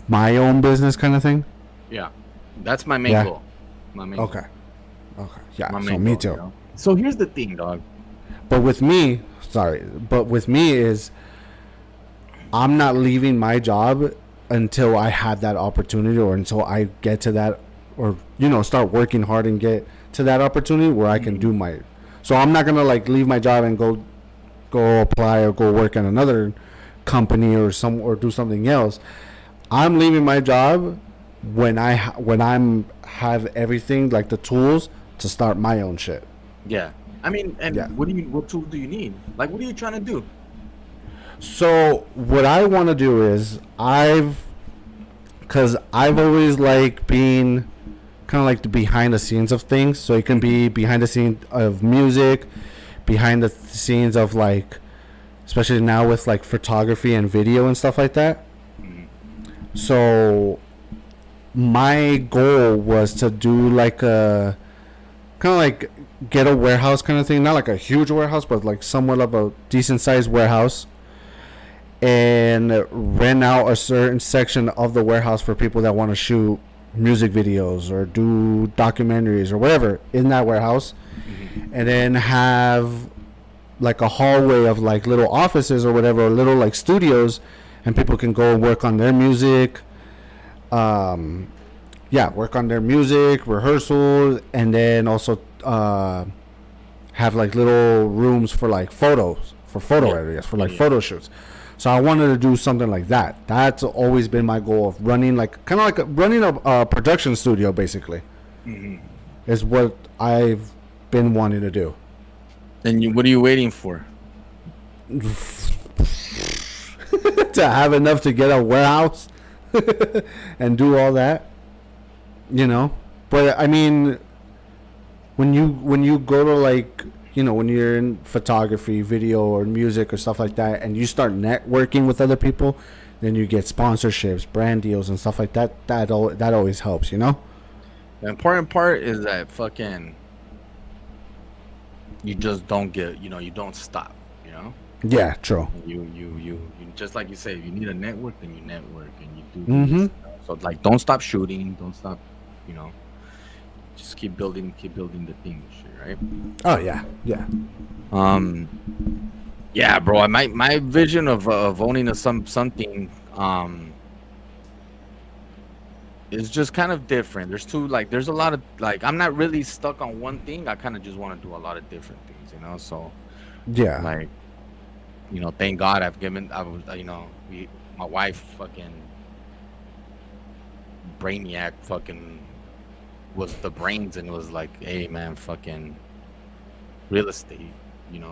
my own business kind of thing.
Yeah, that's my main
Yeah.
goal. My main. Goal.
Okay. Okay. Yeah.
My
So
main
me
goal,
too.
you know? So here's the thing, dog.
But with me, is I'm not leaving my job until I have that opportunity, or until I get to that, or start working hard and get to that opportunity where I can do my. So I'm not gonna like leave my job and go apply or go work in another company or do something else. I'm leaving my job when I'm have everything like the tools to start my own shit.
Yeah. I mean, and
Yeah.
what tool do you need? Like, what are you trying to do?
So what I want to do is because I've always like being kind of like the behind the scenes of things. So it can be behind the scenes of music, behind the scenes of like, especially now with like photography and video and stuff like that. So my goal was to do like a kind of like get a warehouse kind of thing, not like a huge warehouse, but like somewhat of a decent sized warehouse, and rent out a certain section of the warehouse for people that want to shoot music videos or do documentaries or whatever in that warehouse, and then have like a hallway of like little offices or whatever, or little like studios, and people can go and work on their music. Work on their music, rehearsals, and then also have like little rooms for like photos, for photo areas, for like photo shoots. So I wanted to do something like that. That's always been my goal of running like kind of like running a production studio basically. Is what I've been wanting to do.
And what are you waiting for?
To have enough to get a warehouse and do all that, you know. But I mean, when you go to like, you know, when you're in photography, video, or music or stuff like that, and you start networking with other people, then you get sponsorships, brand deals, and stuff like that. That always helps, you know.
The important part is that fucking you just don't get, you don't stop, you know.
Yeah, true.
You just like you say, if you need a network, then you network and you do
Mhm.
things, you know? So like, don't stop shooting, don't stop, you know, just keep building the thing, and shit, right?
Oh yeah, yeah.
Yeah, bro. My vision of owning something is just kind of different. There's a lot of like, I'm not really stuck on one thing. I kind of just want to do a lot of different things, you know. So
Yeah.
like, thank God my wife fucking brainiac fucking was the brains and was like, hey man, fucking real estate,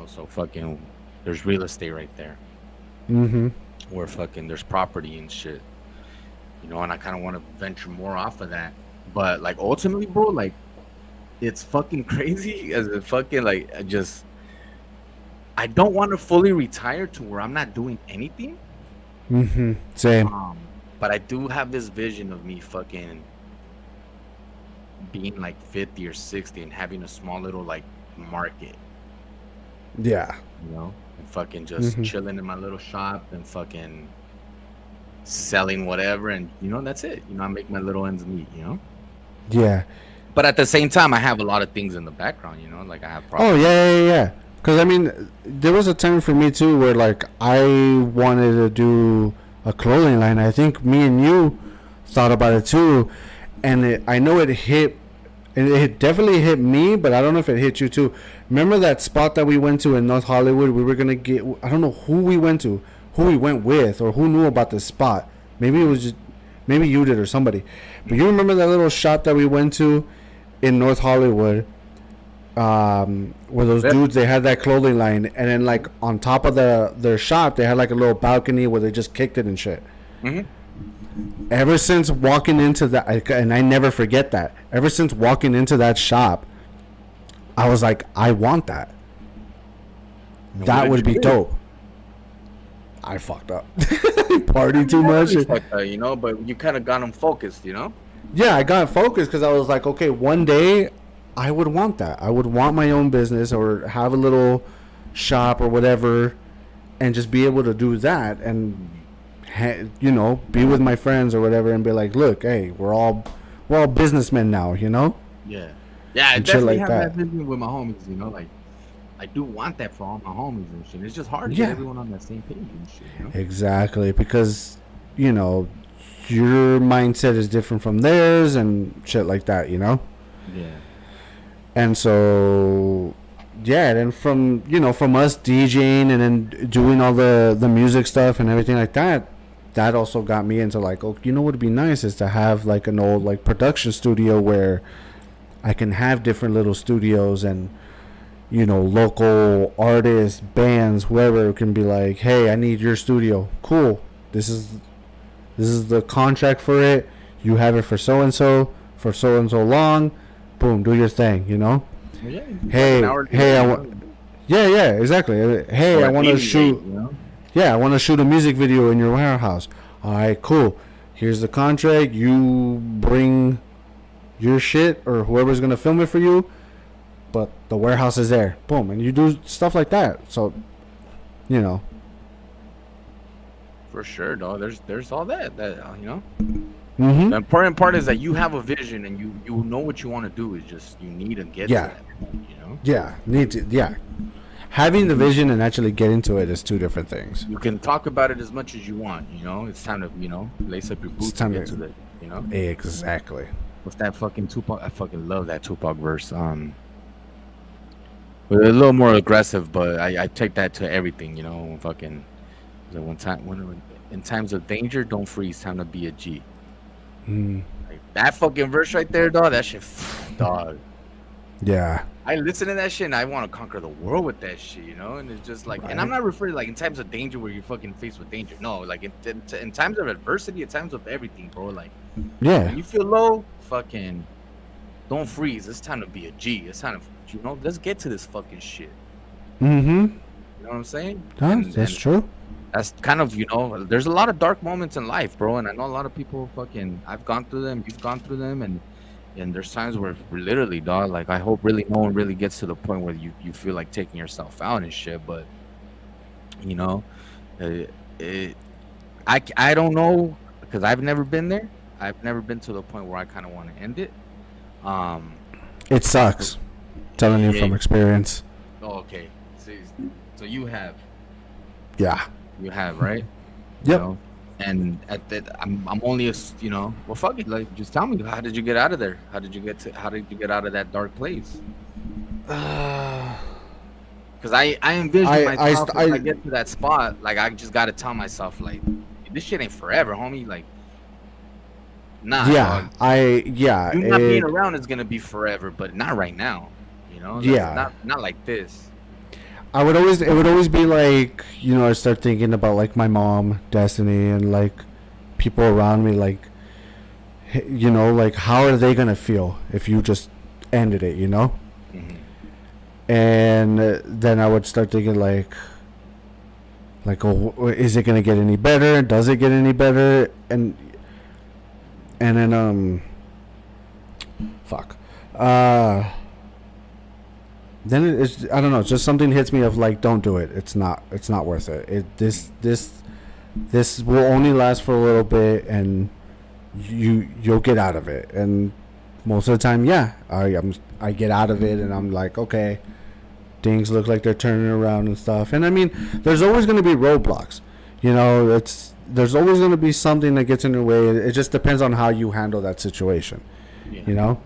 so fucking there's real estate right there
Mm-hmm.
where fucking there's property and shit, and I kind of want to venture more off of that. But like ultimately, bro, like it's fucking crazy as a fucking like I don't want to fully retire to where I'm not doing anything.
Mm-hmm. Same.
But I do have this vision of me fucking being like 50 or 60 and having a small little like market,
Yeah.
and fucking just
Mhm.
chilling in my little shop and fucking selling whatever, and that's it. I make my little ends meet.
Yeah.
But at the same time, I have a lot of things in the background. Like I have
Oh
problems.
yeah. Because I mean, there was a time for me too where like I wanted to do a clothing line. I think me and you thought about it too, and I know it hit. And it definitely hit me, but I don't know if it hit you too. Remember that spot that we went to in North Hollywood? We were gonna get. I don't know who we went to, who we went with, or who knew about this spot. Maybe it was just, maybe you did or somebody. But you remember that little shop that we went to in North Hollywood, where those
Yeah.
dudes, they had that clothing line, and then like on top of their shop, they had like a little balcony where they just kicked it and shit.
Mhm.
Ever since walking into that, and I never forget that. Ever since walking into that shop, I was like, I want that.
And
That
what
would
did
be
you do?
dope. I fucked up. Party too much.
Everybody's like that, but you kind of got them focused.
Yeah, I got focused because I was like, okay, one day I would want that. I would want my own business or have a little shop or whatever, and just be able to do that and be with my friends or whatever and be like, look, hey, we're all businessmen now,
Yeah. Yeah, I
And shit
definitely
like
have
that.
that vision with my homies, like I do want that for all my homies and shit. It's just hard to
Yeah.
get everyone on that same page and shit.
Exactly, because your mindset is different from theirs and shit like that,
Yeah.
And so, yeah, and then from us DJing and then doing all the music stuff and everything like that, that also got me into like, oh, you know what would be nice is to have like an old like production studio where I can have different little studios and local artists, bands, whoever can be like, hey, I need your studio. Cool. This is the contract for it. You have it for so and so long. Boom, do your thing.
Yeah,
Hey, hey, yeah, exactly. Hey, I want to shoot.
You know?
Yeah, I want to shoot a music video in your warehouse. All right, cool. Here's the contract. You bring your shit or whoever's gonna film it for you, but the warehouse is there. Boom, and you do stuff like that. So,
For sure, dog. There's all that
Mm-hmm.
The important part is that you have a vision and you know what you want to do. Is just you need to get
Yeah.
to that.
Yeah, need to. Yeah, having the vision and actually getting to it is two different things.
You can talk about it as much as you want. It's time to lace up your boots
time
and get
to-
to the.
Exactly.
What's that fucking Tupac? I fucking love that Tupac verse. A little more aggressive, but I take that to everything. Fucking. When in times of danger, don't freeze. Time to be a G.
Mm,
Like, that fucking verse right there, dog. That shit, dog.
yeah.
I listen to that shit and I want to conquer the world with that shit, And it's just like, and I'm not referring like in times of danger where you're fucking faced with danger. No, like in times of adversity, in times of everything, bro. Like
Yeah.
when you feel low, fucking don't freeze. It's time to be a G. It's time to, let's get to this fucking shit.
Mm-hmm.
You know what I'm saying?
That's true.
That's kind of, there's a lot of dark moments in life, bro. And I know a lot of people I've gone through them, you've gone through them. And there's times where literally, dog, like I hope really no one really gets to the point where you feel like taking yourself out and shit. But, I don't know because I've never been there. I've never been to the point where I kind of want to end it.
It sucks. Telling you from experience.
Oh, okay. So you have.
Yeah.
You have, right?
Yep.
And at that, I'm only well, fuck it. Like, just tell me, how did you get out of there? How did you get out of that dark place? Because I envision myself if I get to that spot, like I just gotta tell myself, like, this shit ain't forever, homie. Like, nah.
Yeah.
Dog. You not being around is gonna be forever, but not right now.
Yeah.
Not like this.
It would always be like, I start thinking about like my mom, Destiny, and like people around me, like, like how are they gonna feel if you just ended it,
Mm-hmm.
And then I would start thinking like, oh, is it gonna get any better? Does it get any better? And then fuck. Then it's, I don't know, just something hits me of like, don't do it. It's not worth it. This will only last for a little bit, and you'll get out of it. And most of the time, yeah, I get out of it, and I'm like, okay, things look like they're turning around and stuff. And I mean, there's always going to be roadblocks. There's always going to be something that gets in your way. It just depends on how you handle that situation.
Yeah.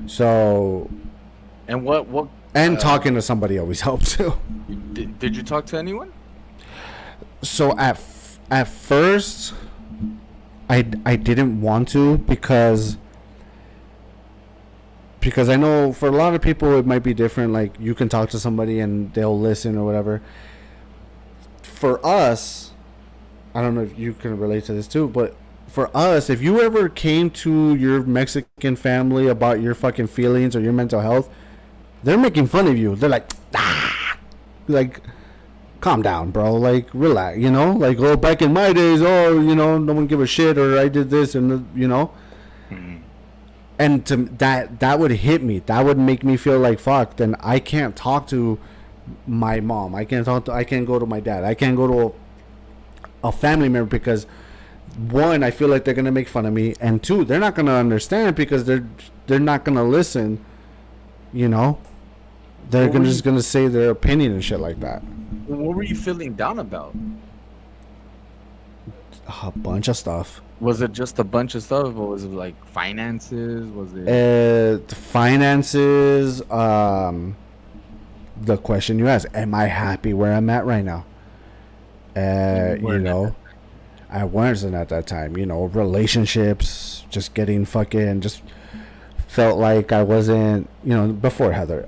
So.
And what?
And talking to somebody always helps too.
Did you talk to anyone?
So at first, I didn't want to because I know for a lot of people it might be different. Like you can talk to somebody and they'll listen or whatever. For us, I don't know if you can relate to this too, but for us, if you ever came to your Mexican family about your fucking feelings or your mental health, they're making fun of you. They're like, like, calm down, bro. Like, relax, Like, oh, back in my days, no one give a shit, or I did this, and
Mm-hmm.
And that would hit me. That would make me feel like, fuck. Then I can't talk to my mom. I can't go to my dad. I can't go to a family member because, one, I feel like they're gonna make fun of me, and two, they're not gonna understand because they're not gonna listen. They're just gonna say their opinion and shit like that.
What were you feeling down about?
A bunch of stuff.
Was it just a bunch of stuff, or was it like finances? Was it
Finances? The question you asked: am I happy where I'm at right now? I wasn't at that time. You know, relationships, just getting fucking, just felt like I wasn't, you know, before Heather,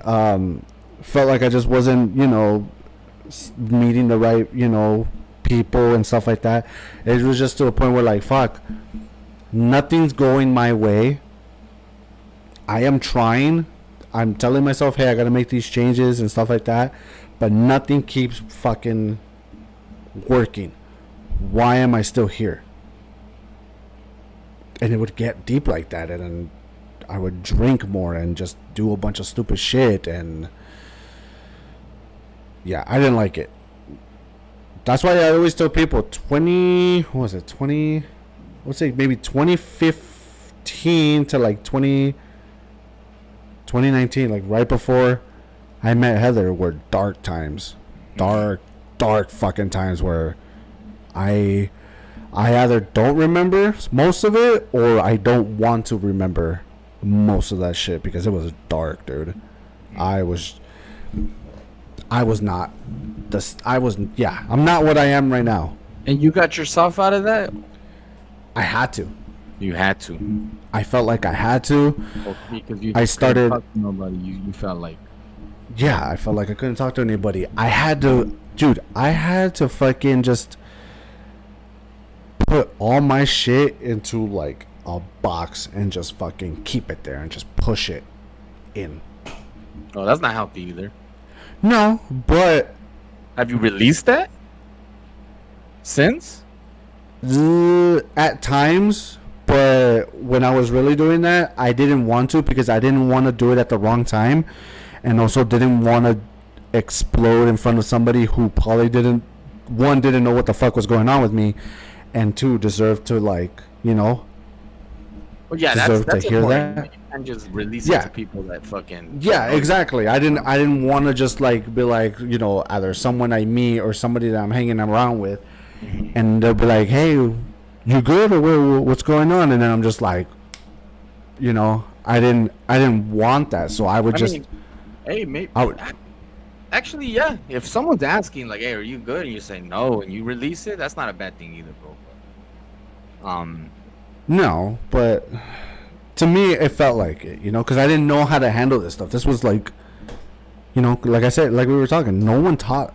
felt like I just wasn't, you know, meeting the right, you know, people and stuff like that. It was just to a point where like, fuck, nothing's going my way. I am trying. I'm telling myself, hey, I gotta make these changes and stuff like that, but nothing keeps fucking working. Why am I still here? And it would get deep like that, and then I would drink more and just do a bunch of stupid shit, and yeah, I didn't like it. That's why I always tell people 20, what was it, 20, let's say maybe 2015 to like 2019, like right before I met Heather, were dark times. Dark fucking times where I either don't remember most of it or I don't want to remember most of that shit because it was dark, dude. I was not this. Yeah, I'm not what I am right now.
And you got yourself out of that?
I had to.
You had to.
I felt like I had to.
Because you
I started.
couldn't talk to nobody. You felt like.
Yeah, I felt like I couldn't talk to anybody. I had to, dude. I had to fucking just put all my shit into like a box and just fucking keep it there and just push it in.
Oh, that's not healthy either.
No, but
Have you released that? Since?
at times, but when I was really doing that, I didn't want to because I didn't want to do it at the wrong time, and also didn't want to explode in front of somebody who probably didn't know what the fuck was going on with me, and two, deserved to, like, you know,
Well, yeah,
deserve
that's
to hear
important.
that.
You can't just release
Yeah.
it to people that fucking.
Yeah, exactly. I didn't want to just like be like, you know, either someone I meet or somebody that I'm hanging around with, and they'll be like, "Hey, you good or what's going on?" And then I'm just like, you know, I didn't want that, so I would just.
mean, hey, maybe.
I would,
Actually, yeah. If someone's asking, like, "Hey, are you good?" and you say no, and you release it, that's not a bad thing either, bro.
no, but to me, it felt like it, you know, because I didn't know how to handle this stuff. This was like, you know, like I said, like we were talking, no one taught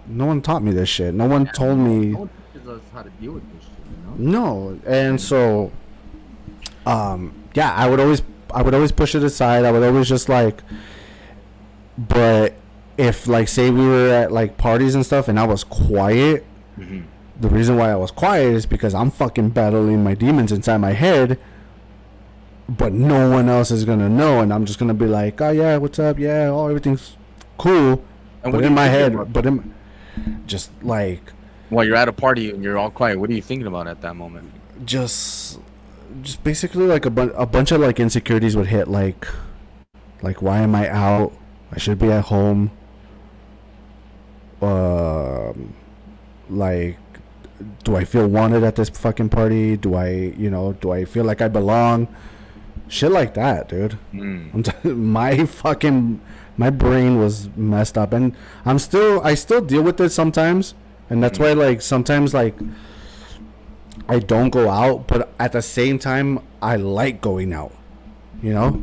me this shit. No one told me.
No one teaches us how to deal with this shit, you know?
No, and so, yeah, I would always push it aside. I would always just like, but if like say we were at like parties and stuff, and I was quiet, the reason why I was quiet is because I'm fucking battling my demons inside my head, but no one else is gonna know, and I'm just gonna be like, oh yeah, what's up? Yeah, oh everything's cool,
And
but
what
in
are
my
you
head,
thinking about?
but in just like.
While you're at a party and you're all quiet, what are you thinking about at that moment?
just basically like a bunch of like insecurities would hit, like why am I out? I should be at home. Like, do I feel wanted at this fucking party? Do I feel like I belong? Shit like that, dude. My brain was messed up, and I still deal with it sometimes, and that's why like sometimes like I don't go out, but at the same time I like going out, you know.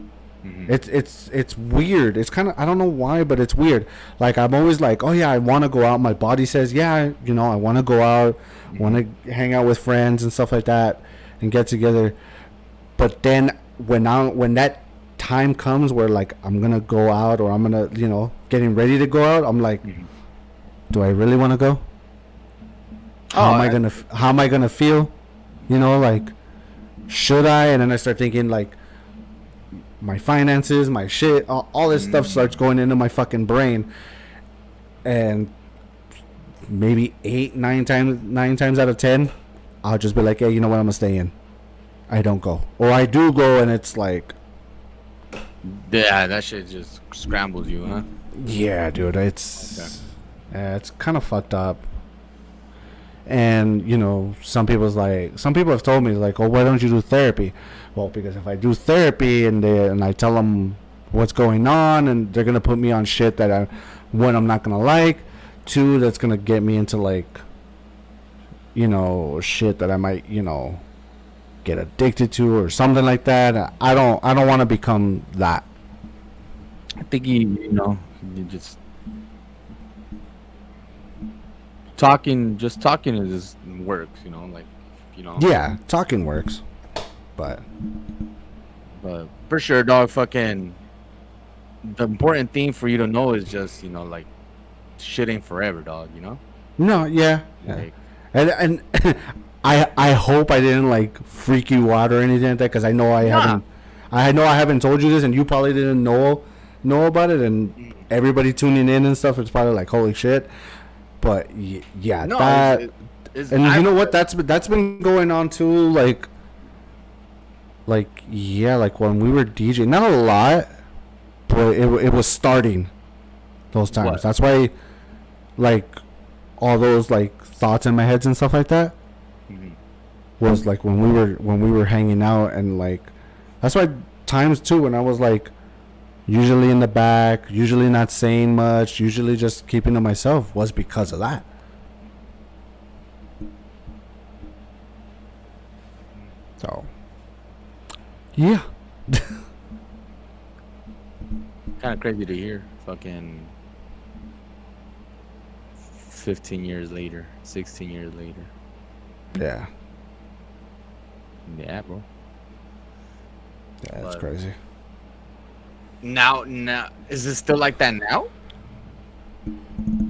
It's weird. It's kind of, I don't know why, but it's weird. Like I'm always like, oh yeah, I want to go out. My body says, yeah, you know, I want to go out, want to hang out with friends and stuff like that, and get together. But then when that time comes where like I'm gonna go out, or I'm gonna, you know, getting ready to go out, I'm like, do I really want to go? How am I gonna feel? You know, like, should I? And then I start thinking like, my finances, my shit, all this stuff starts going into my fucking brain, and maybe 9 times out of 10, I'll just be like, hey, you know what, I'm gonna stay in. I don't go, or I do go, and it's like,
Yeah, that shit just scrambles you, huh?
yeah, dude, it's kind of fucked up. And you know, some people have told me like, oh, why don't you do therapy? Well, because if I do therapy and I tell them what's going on, and they're gonna put me on shit that I'm not gonna like, two, that's gonna get me into like shit that I might, get addicted to or something like that. I don't want to become that.
I think you just talking is works. Like
Yeah, talking works, but
but for sure, dog. Fucking the important thing for you to know is just like shit ain't forever, dog.
no, yeah, yeah.
Like
And I hope I didn't like freak you out or anything like that, because I know
nah.
I know I haven't told you this, and you probably didn't know about it, and everybody tuning in and stuff, it's probably like holy shit. But yeah,
No,
that,
it's
and you
I
know what, that's been going on too, like yeah, like when we were DJing, not a lot, but it was starting those times.
what
That's why, like, all those like thoughts in my heads and stuff like that
Mhm.
was like when we were hanging out, and like that's why times too when I was like usually in the back, usually not saying much, usually just keeping to myself, was because of that. So yeah.
kind of crazy to hear. Fucking 15 years later, 16 years later.
Yeah,
Yeah, bro.
that's
But
crazy.
now, is it still like that now?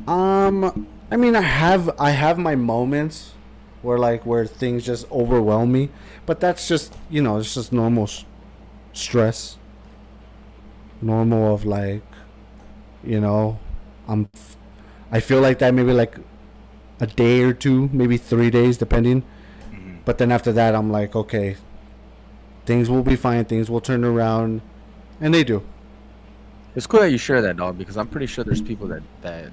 I mean, I have my moments where things just overwhelm me, but that's just, it's just normal stress, normal of like, you know, I'm I feel like that maybe like a day or two, maybe 3 days, depending.
hmm
But then after that, I'm like, okay, things will be fine, things will turn around, and they do.
It's cool that you share that, dog, because I'm pretty sure there's people that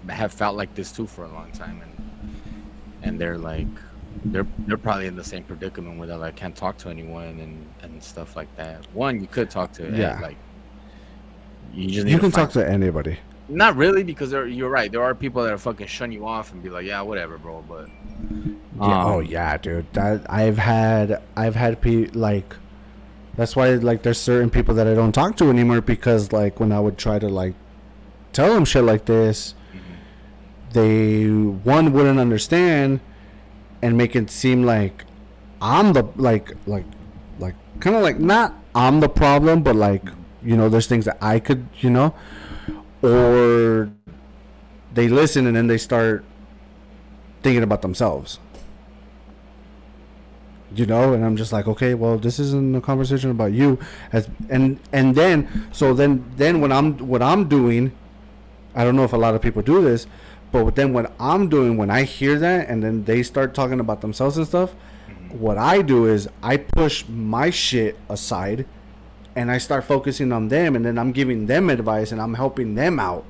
have felt like this too for a long time, and they're like, they're probably in the same predicament where they like can't talk to anyone and stuff like that. One, you could talk to
Yeah,
like you just need
you
to
can talk
find.
to anybody.
Not really, because you're right. There are people that are fucking shun you off and be like, yeah, whatever, bro. But
Yeah. Oh
um,
yeah, dude. That I've had like, that's why like there's certain people that I don't talk to anymore, because like when I would try to like tell them shit like this,
mhm.
they one wouldn't understand and make it seem like I'm the like kind of like, not I'm the problem, but like, there's things that I could, or they listen and then they start thinking about themselves, and I'm just like, okay, well, this isn't a conversation about you. And then what I'm doing, I don't know if a lot of people do this, but then what I'm doing when I hear that and then they start talking about themselves and stuff,
Mhm.
what I do is I push my shit aside and I start focusing on them, and then I'm giving them advice and I'm helping them out,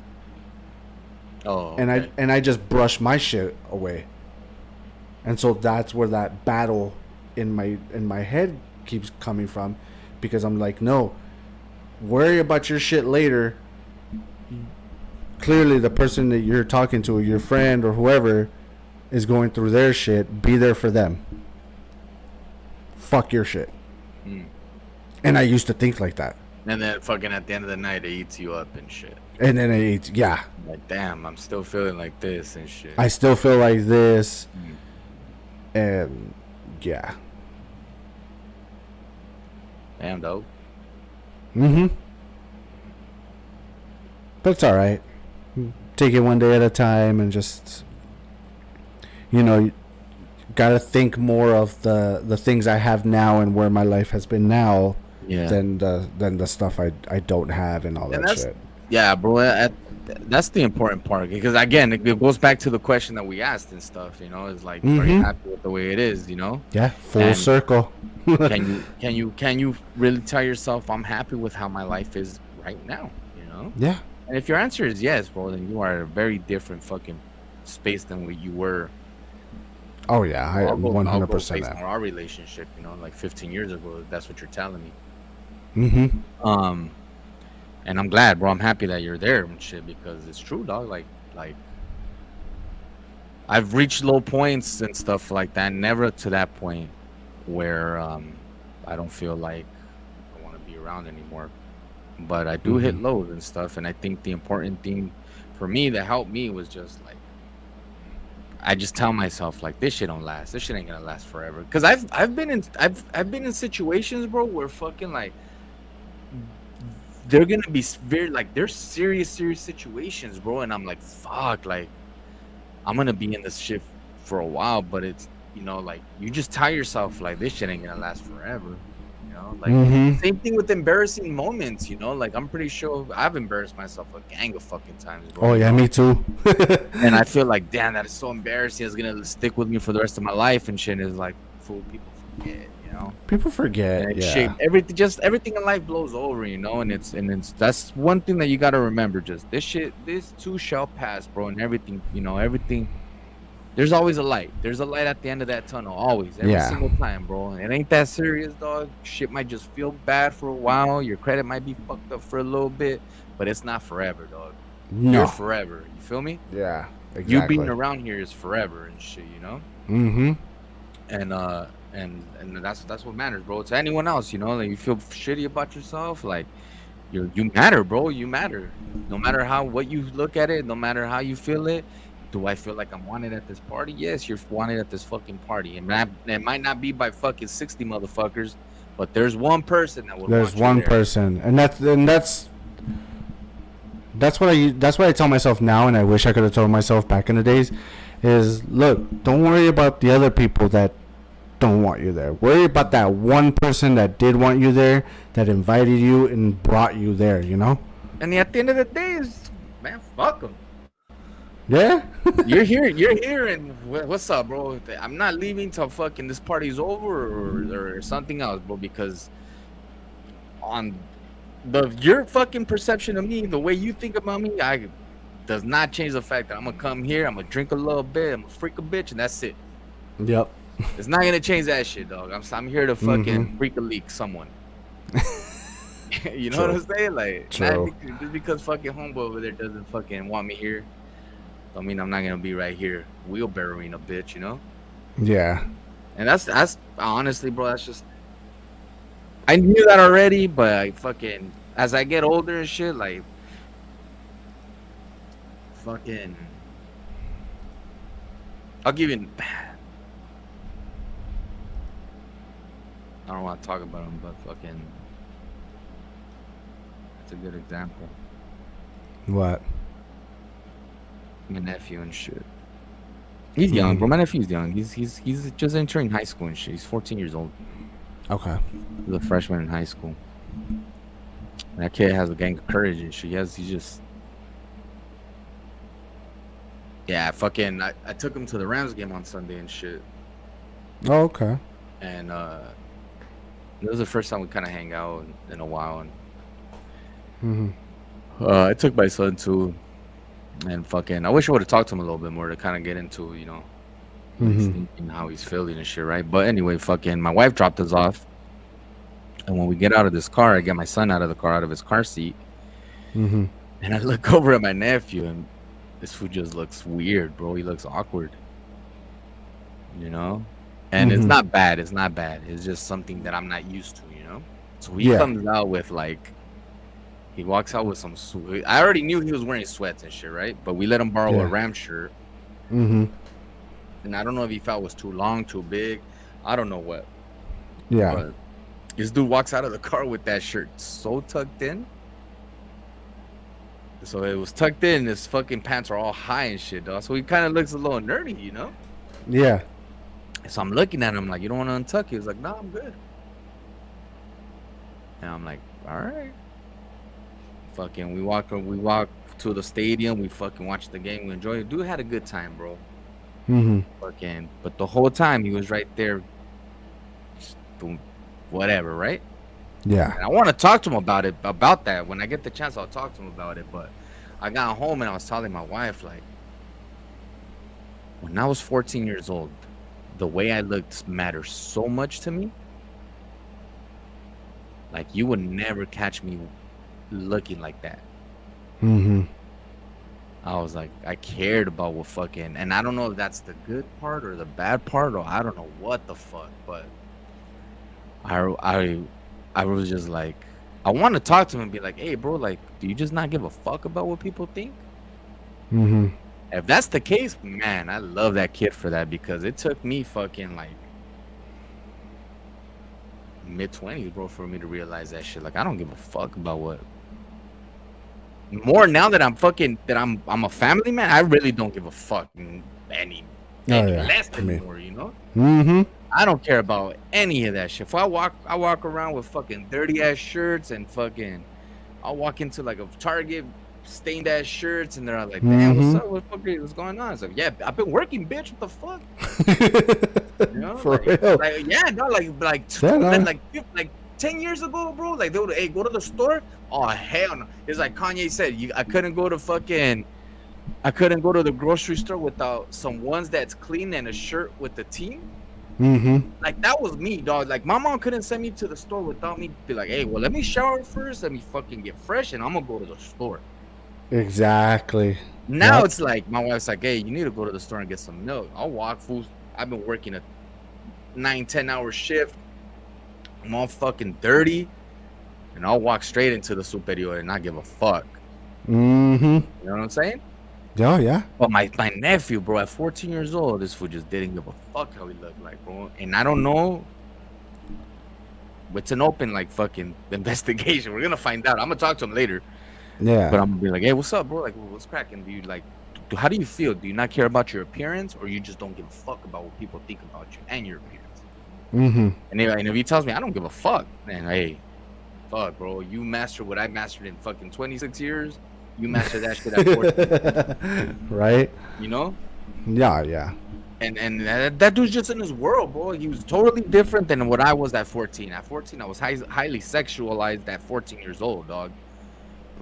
Oh,
and I
okay.
and I just brush my shit away. And so that's where that battle in my head keeps coming from, because I'm like, no, worry about your shit later. Clearly the person that you're talking to, your friend or whoever, is going through their shit. Be there for them. Fuck your shit.
Mm.
And I used to think like that,
And then fucking at the end of the night, it eats you up and shit.
and then yeah,
Like, damn, I'm still feeling like this and shit.
I still feel like this,
Mm.
and yeah.
Damn, dope.
Mm-hmm. But it's all right. Take it one day at a time, and just, you gotta think more of the things I have now and where my life has been now,
Yeah.
than the stuff I don't have and all
And
that
that's
shit.
yeah, bro. That's the important part, because again, it goes back to the question that we asked and stuff. Is like, are you
Mm-hmm.
happy with the way it is?
Yeah, full
And
circle.
can you really tell yourself I'm happy with how my life is right now?
Yeah.
And if your answer is yes, bro, then you are in a very different fucking space than what you were.
Oh yeah, I am
I'll go
100%
based on
that.
our relationship, like 15 years ago. That's what you're telling me.
Mm-hmm.
Um, and I'm glad, bro. I'm happy that you're there and shit, because it's true, dog. Like I've reached low points and stuff like that. Never to that point where I don't feel like I want to be around anymore. But I do hit
Mm-hmm.
lows and stuff, and I think the important thing for me that helped me was just like I just tell myself like this shit don't last. This shit ain't gonna last forever. Cause I've been in situations, bro, where fucking like they're gonna be very like they're serious situations, bro, and I'm like fuck, like I'm gonna be in this shit for a while, but it's like you just tell yourself like this shit ain't gonna last forever. Like
Mm-hmm.
same thing with embarrassing moments, like I'm pretty sure I've embarrassed myself a gang of fucking times, bro.
Oh yeah, me too.
And I feel like damn, that is so embarrassing. It's gonna stick with me for the rest of my life and shit. Is like fool people forget.
People forget.
And it
Yeah.
shaped everything. Just everything in life blows over. And it's that's one thing that you gotta remember. Just this too shall pass, bro. And everything. There's always a light. There's a light at the end of that tunnel. Always, every
Yeah.
single time, bro. It ain't that serious, dog. Shit might just feel bad for a while. Your credit might be fucked up for a little bit, but it's not forever, dog. You're
No.
forever. You feel me?
Yeah.
You being
Exactly.
around here is forever and shit.
Mm-hmm.
And that's what matters, bro. To anyone else, like you feel shitty about yourself, like you matter, bro. You matter. No matter what you look at it, no matter how you feel it. Do I feel like I'm wanted at this party? Yes, you're wanted at this fucking party. And it might not be by fucking 60 motherfuckers, but there's one person that would
There's
want you
one
there.
person, and that's what I tell myself now, and I wish I could have told myself back in the days. Is look, don't worry about the other people that don't want you there. Worry about that one person that did want you there, that invited you and brought you there.
And at the end of the day, is man, fuck them.
Yeah.
You're here, and what's up, bro? I'm not leaving till fucking this party's over or something else, bro. Because on your fucking perception of me, the way you think about me, I does not change the fact that I'm gonna come here, I'm gonna drink a little bit, I'm gonna freak a bitch, and that's it.
Yep.
It's not gonna change that shit, dog. I'm here to fucking
Mhm.
freak a leak someone. You know
True.
what I'm saying? Like,
True.
just because fucking homeboy over there doesn't fucking want me here, don't mean I'm not gonna be right here wheelbarrowing a bitch.
Yeah.
And that's honestly, bro, that's just I knew that already, but I fucking as I get older and shit, like fucking I'll give you I don't want to talk about him, but fucking it's a good example.
What?
My nephew and shit. He's young, bro. My nephew's young. He's just entering high school and shit. He's 14 years old.
Okay.
He's a freshman in high school. That kid has a gang of courage and shit. He's just yeah, fucking I took him to the Rams game on Sunday and shit.
Oh, okay.
And it was the first time we kind of hang out in a while. And
Mm-hmm.
I took my son too. And fucking I wish I would have talked to him a little bit more to kind of get into, what he's
Mm-hmm.
thinking, how he's feeling and shit, right? But anyway, fucking my wife dropped us off. And when we get out of this car, I get my son out of the car, out of his car seat.
Mm-hmm.
And I look over at my nephew, and this fool just looks weird, bro. He looks awkward. And it's
Mhm.
not bad. It's not bad. It's just something that I'm not used to. So he
Yeah.
comes out with he walks out with some. I already knew he was wearing sweats and shit, right? But we let him borrow
Yeah.
a Ram shirt,
Mm-hmm.
and I don't know if he felt it was too long, too big. I don't know what.
Yeah.
But this dude walks out of the car with that shirt so tucked in. So it was tucked in. His fucking pants are all high and shit, dog. So he kind of looks a little nerdy.
Yeah.
So I'm looking at him like, you don't want to untuck? He was like, no, I'm good. And I'm like, all right. Fucking, we walk to the stadium. We fucking watched the game. We enjoyed it. Dude had a good time, bro.
Mm-hmm.
Fucking, but the whole time he was right there, just doing whatever, right?
Yeah.
And I want to talk to him about that. When I get the chance, I'll talk to him about it. But I got home and I was telling my wife, like, when I was 14 years old, the way I looked matters so much to me. Like, you would never catch me looking like that.
Mm-hmm.
I was like, I cared about what fucking, and I don't know if that's the good part or the bad part, or I don't know what the fuck, but I, I, I was just like, I want to talk to him and be like, hey, bro, like, do you just not give a fuck about what people think?
Mm-hmm.
If that's the case, man, I love that kid for that because it took me fucking like mid-20s, bro, for me to realize that shit. Like, I don't give a fuck about what. More now that I'm fucking that I'm a family man, I really don't give a fuck any
Oh yeah.
less
I mean.
anymore, you know?
Mm-hmm.
I don't care about any of that shit. If I walk around with fucking dirty ass shirts and fucking I'll walk into like a Target stained ass shirts and they're all like, damn, what's up? What's going on? It's like, yeah, I've been working, bitch. What the fuck? You know?
For
like,
real.
like, yeah, no,
Yeah, no.
like 10 years ago, bro. Like they would, hey, go to the store. Oh hell no. It's like Kanye said, I couldn't go to the grocery store without some ones that's clean and a shirt with the team.
Mm-hmm.
Like that was me, dog. Like my mom couldn't send me to the store without me be like, hey, well, let me shower first, let me fucking get fresh, and I'm gonna go to the store.
Exactly.
Now
Yep.
it's like my wife's like, hey, you need to go to the store and get some milk. I'll walk, fool. I've been working a 9-10 hour shift. I'm all fucking dirty, and I'll walk straight into the superior and not give a fuck.
Mm-hmm.
You know what I'm saying?
Oh yeah.
But my nephew, bro, at 14 years old, this fool just didn't give a fuck how he looked like, bro. And I don't know. It's an open, like, fucking investigation. We're gonna find out. I'm gonna talk to him later.
Yeah.
But I'm gonna be like, hey, what's up, bro? Like, what's cracking? Do you, like, how do you feel? Do you not care about your appearance? Or you just don't give a fuck about what people think about you and your appearance?
Mm-hmm.
And if he tells me, I don't give a fuck, then, hey, fuck, bro. You mastered what I mastered in fucking 26 years. You mastered that shit at 14.
Right.
You know?
Yeah. Yeah.
And that dude's just in his world, bro. He was totally different than what I was at 14. At 14, I was highly sexualized at 14 years old, dog.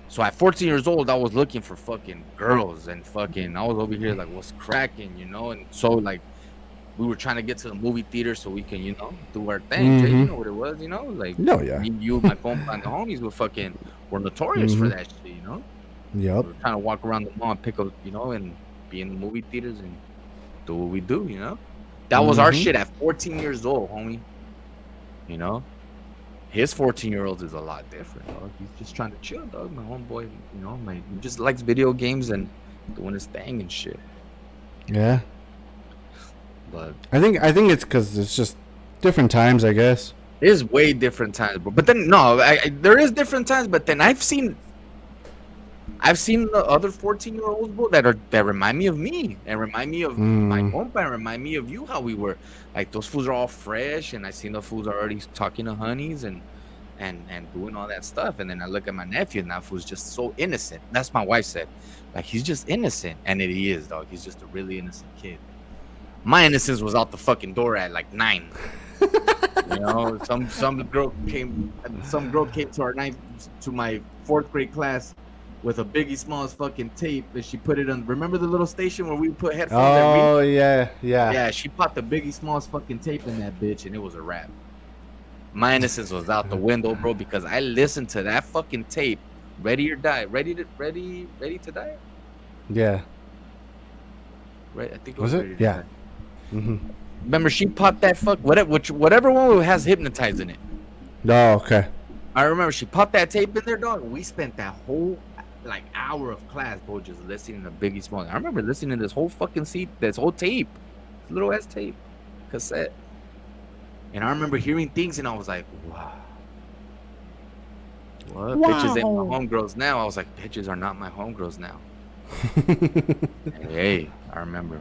So at 14 years old, I was looking for fucking girls and fucking, I was over here like, what's cracking, you know? And so, like, we were trying to get to the movie theater so we can, you know, do our thing. Jay, you know what it was, you know? Like,
No. Yeah.
me, you, my phone, and the homies were notorious for that shit, you know?
Yep.
We were trying to walk around the mall and pick up, you know, and be in the movie theaters and do what we do, you know? That was our shit at 14 years old, homie. You know? His 14-year-old is a lot different, dog. He's just trying to chill, dog. My homeboy, you know, he just likes video games and doing his thing and shit.
Yeah.
But
I think it's because it's just different times, I guess.
there's way different times, bro. But then no, there is different times. But then I've seen the other 14-year-olds, bro, that remind me of me and remind me of my homeboy and remind me of you, how we were. Like those fools are all fresh, and I seen the fools already talking to honeys and doing all that stuff. And then I look at my nephew, and that fool's just so innocent. That's my wife said, like he's just innocent, and he is, dog. He's just a really innocent kid. My innocence was out the fucking door at like 9. You know, some girl came to my 4th grade class with a Biggie Smalls fucking tape, and she put it on. Remember the little station where we put headphones?
Oh yeah.
Yeah, she popped the Biggie Smalls fucking tape in that bitch, and it was a wrap. My innocence was out the window, bro, because I listened to that fucking tape. Ready or die. Ready to die.
Yeah.
Right, I think
Was
Ready
it?
to
Yeah.
Die.
Mm-hmm.
Remember, she popped that whatever one has hypnotized in it.
Oh, okay.
I remember she popped that tape in there, dog. We spent that whole like hour of class, bro, just listening to Biggie Smalls. I remember listening to this whole fucking this whole tape, little ass tape, cassette. And I remember hearing things, and I was like, wow. What? Bitches ain't my homegirls now. I was like, bitches are not my homegirls now. Hey, I remember,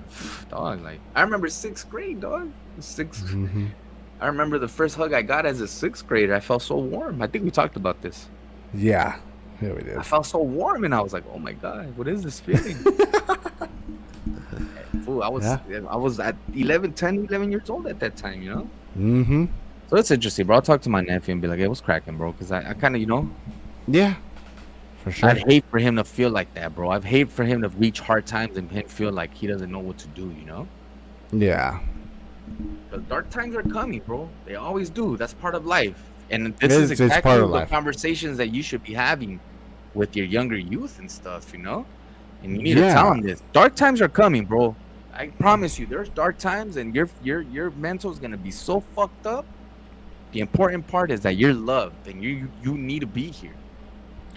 dog. Like, I remember 6th grade, dog.
Mm-hmm.
I remember the first hug I got as a 6th grader. I felt so warm. I think we talked about this.
Yeah. Yeah, we did.
I felt so warm, and I was like, oh my god, what is this feeling? Fool, I was at 11 years old at that time, you know.
Mm-hmm.
So it's interesting, bro. I'll talk to my nephew and be like, hey, what's cracking, bro? Because I kind of, you know,
Yeah. For sure.
I'd hate for him to feel like that, bro. I'd hate for him to reach hard times and him feel like he doesn't know what to do, you know?
Yeah.
Because dark times are coming, bro. They always do. That's part of life. And this
It
is
is, it's
exactly
part of
the
life.
conversations that you should be having with your younger youth and stuff, you know? and you need to tell them this. Dark times are coming, bro. I promise you, there's dark times, and your mental is gonna be so fucked up. The important part is that you're loved, and you need to be here.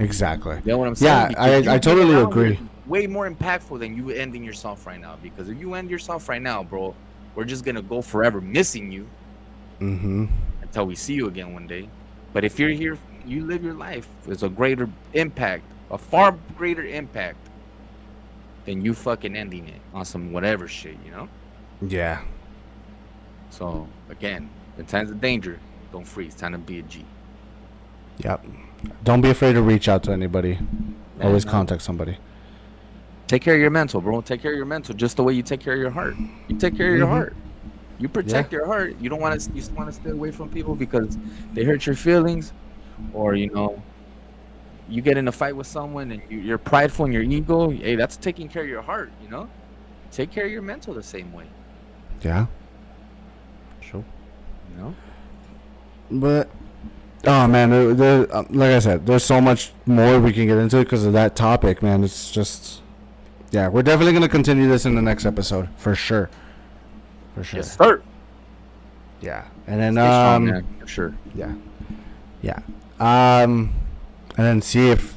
Exactly.
You know what I'm saying?
Yeah,
Because you
I totally
being around
agree.
is way more impactful than you ending yourself right now. Because if you end yourself right now, bro, we're just gonna go forever missing you
Mm-hmm.
until we see you again one day. But if you're here, you live your life. It's a greater impact, a far greater impact than you fucking ending it on some whatever shit, you know?
Yeah.
So again, in times of danger, don't freeze. Time to be a G.
Yep. Don't be afraid to reach out to anybody.
Yeah,
Always
no.
contact somebody.
Take care of your mental, bro. Take care of your mental just the way you take care of your heart. You take care of your
Mhm.
heart. You protect your heart. You don't want to. You want to stay away from people because they hurt your feelings, or you know, you get in a fight with someone and you're prideful in your ego. Hey, that's taking care of your heart. You know, take care of your mental the same way.
Yeah. Sure.
You know.
But oh man, like I said, there's so much more we can get into because of that topic, man. It's just, yeah, we're definitely gonna continue this in the next episode for sure. For sure.
Yes, sir.
Yeah. And then
Stay strong, man, for sure.
yeah. And then see if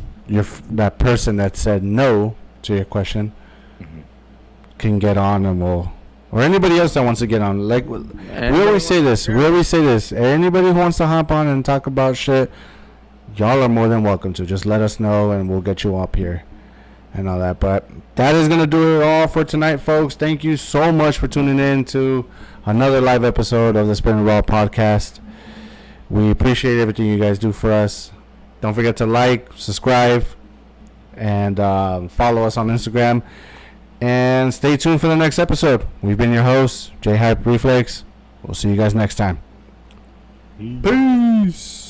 that person that said no to your question
Mhm.
can get on, and we'll, or anybody else that wants to get on. Like we always say this. We always say this. Anybody who wants to hop on and talk about shit, y'all are more than welcome to. Just let us know, and we'll get you up here and all that. But that is gonna do it all for tonight, folks. Thank you so much for tuning in to another live episode of the Spin Raw podcast. We appreciate everything you guys do for us. Don't forget to like, subscribe, and follow us on Instagram. And stay tuned for the next episode. We've been your hosts, J Hype Reflex. We'll see you guys next time. Peace.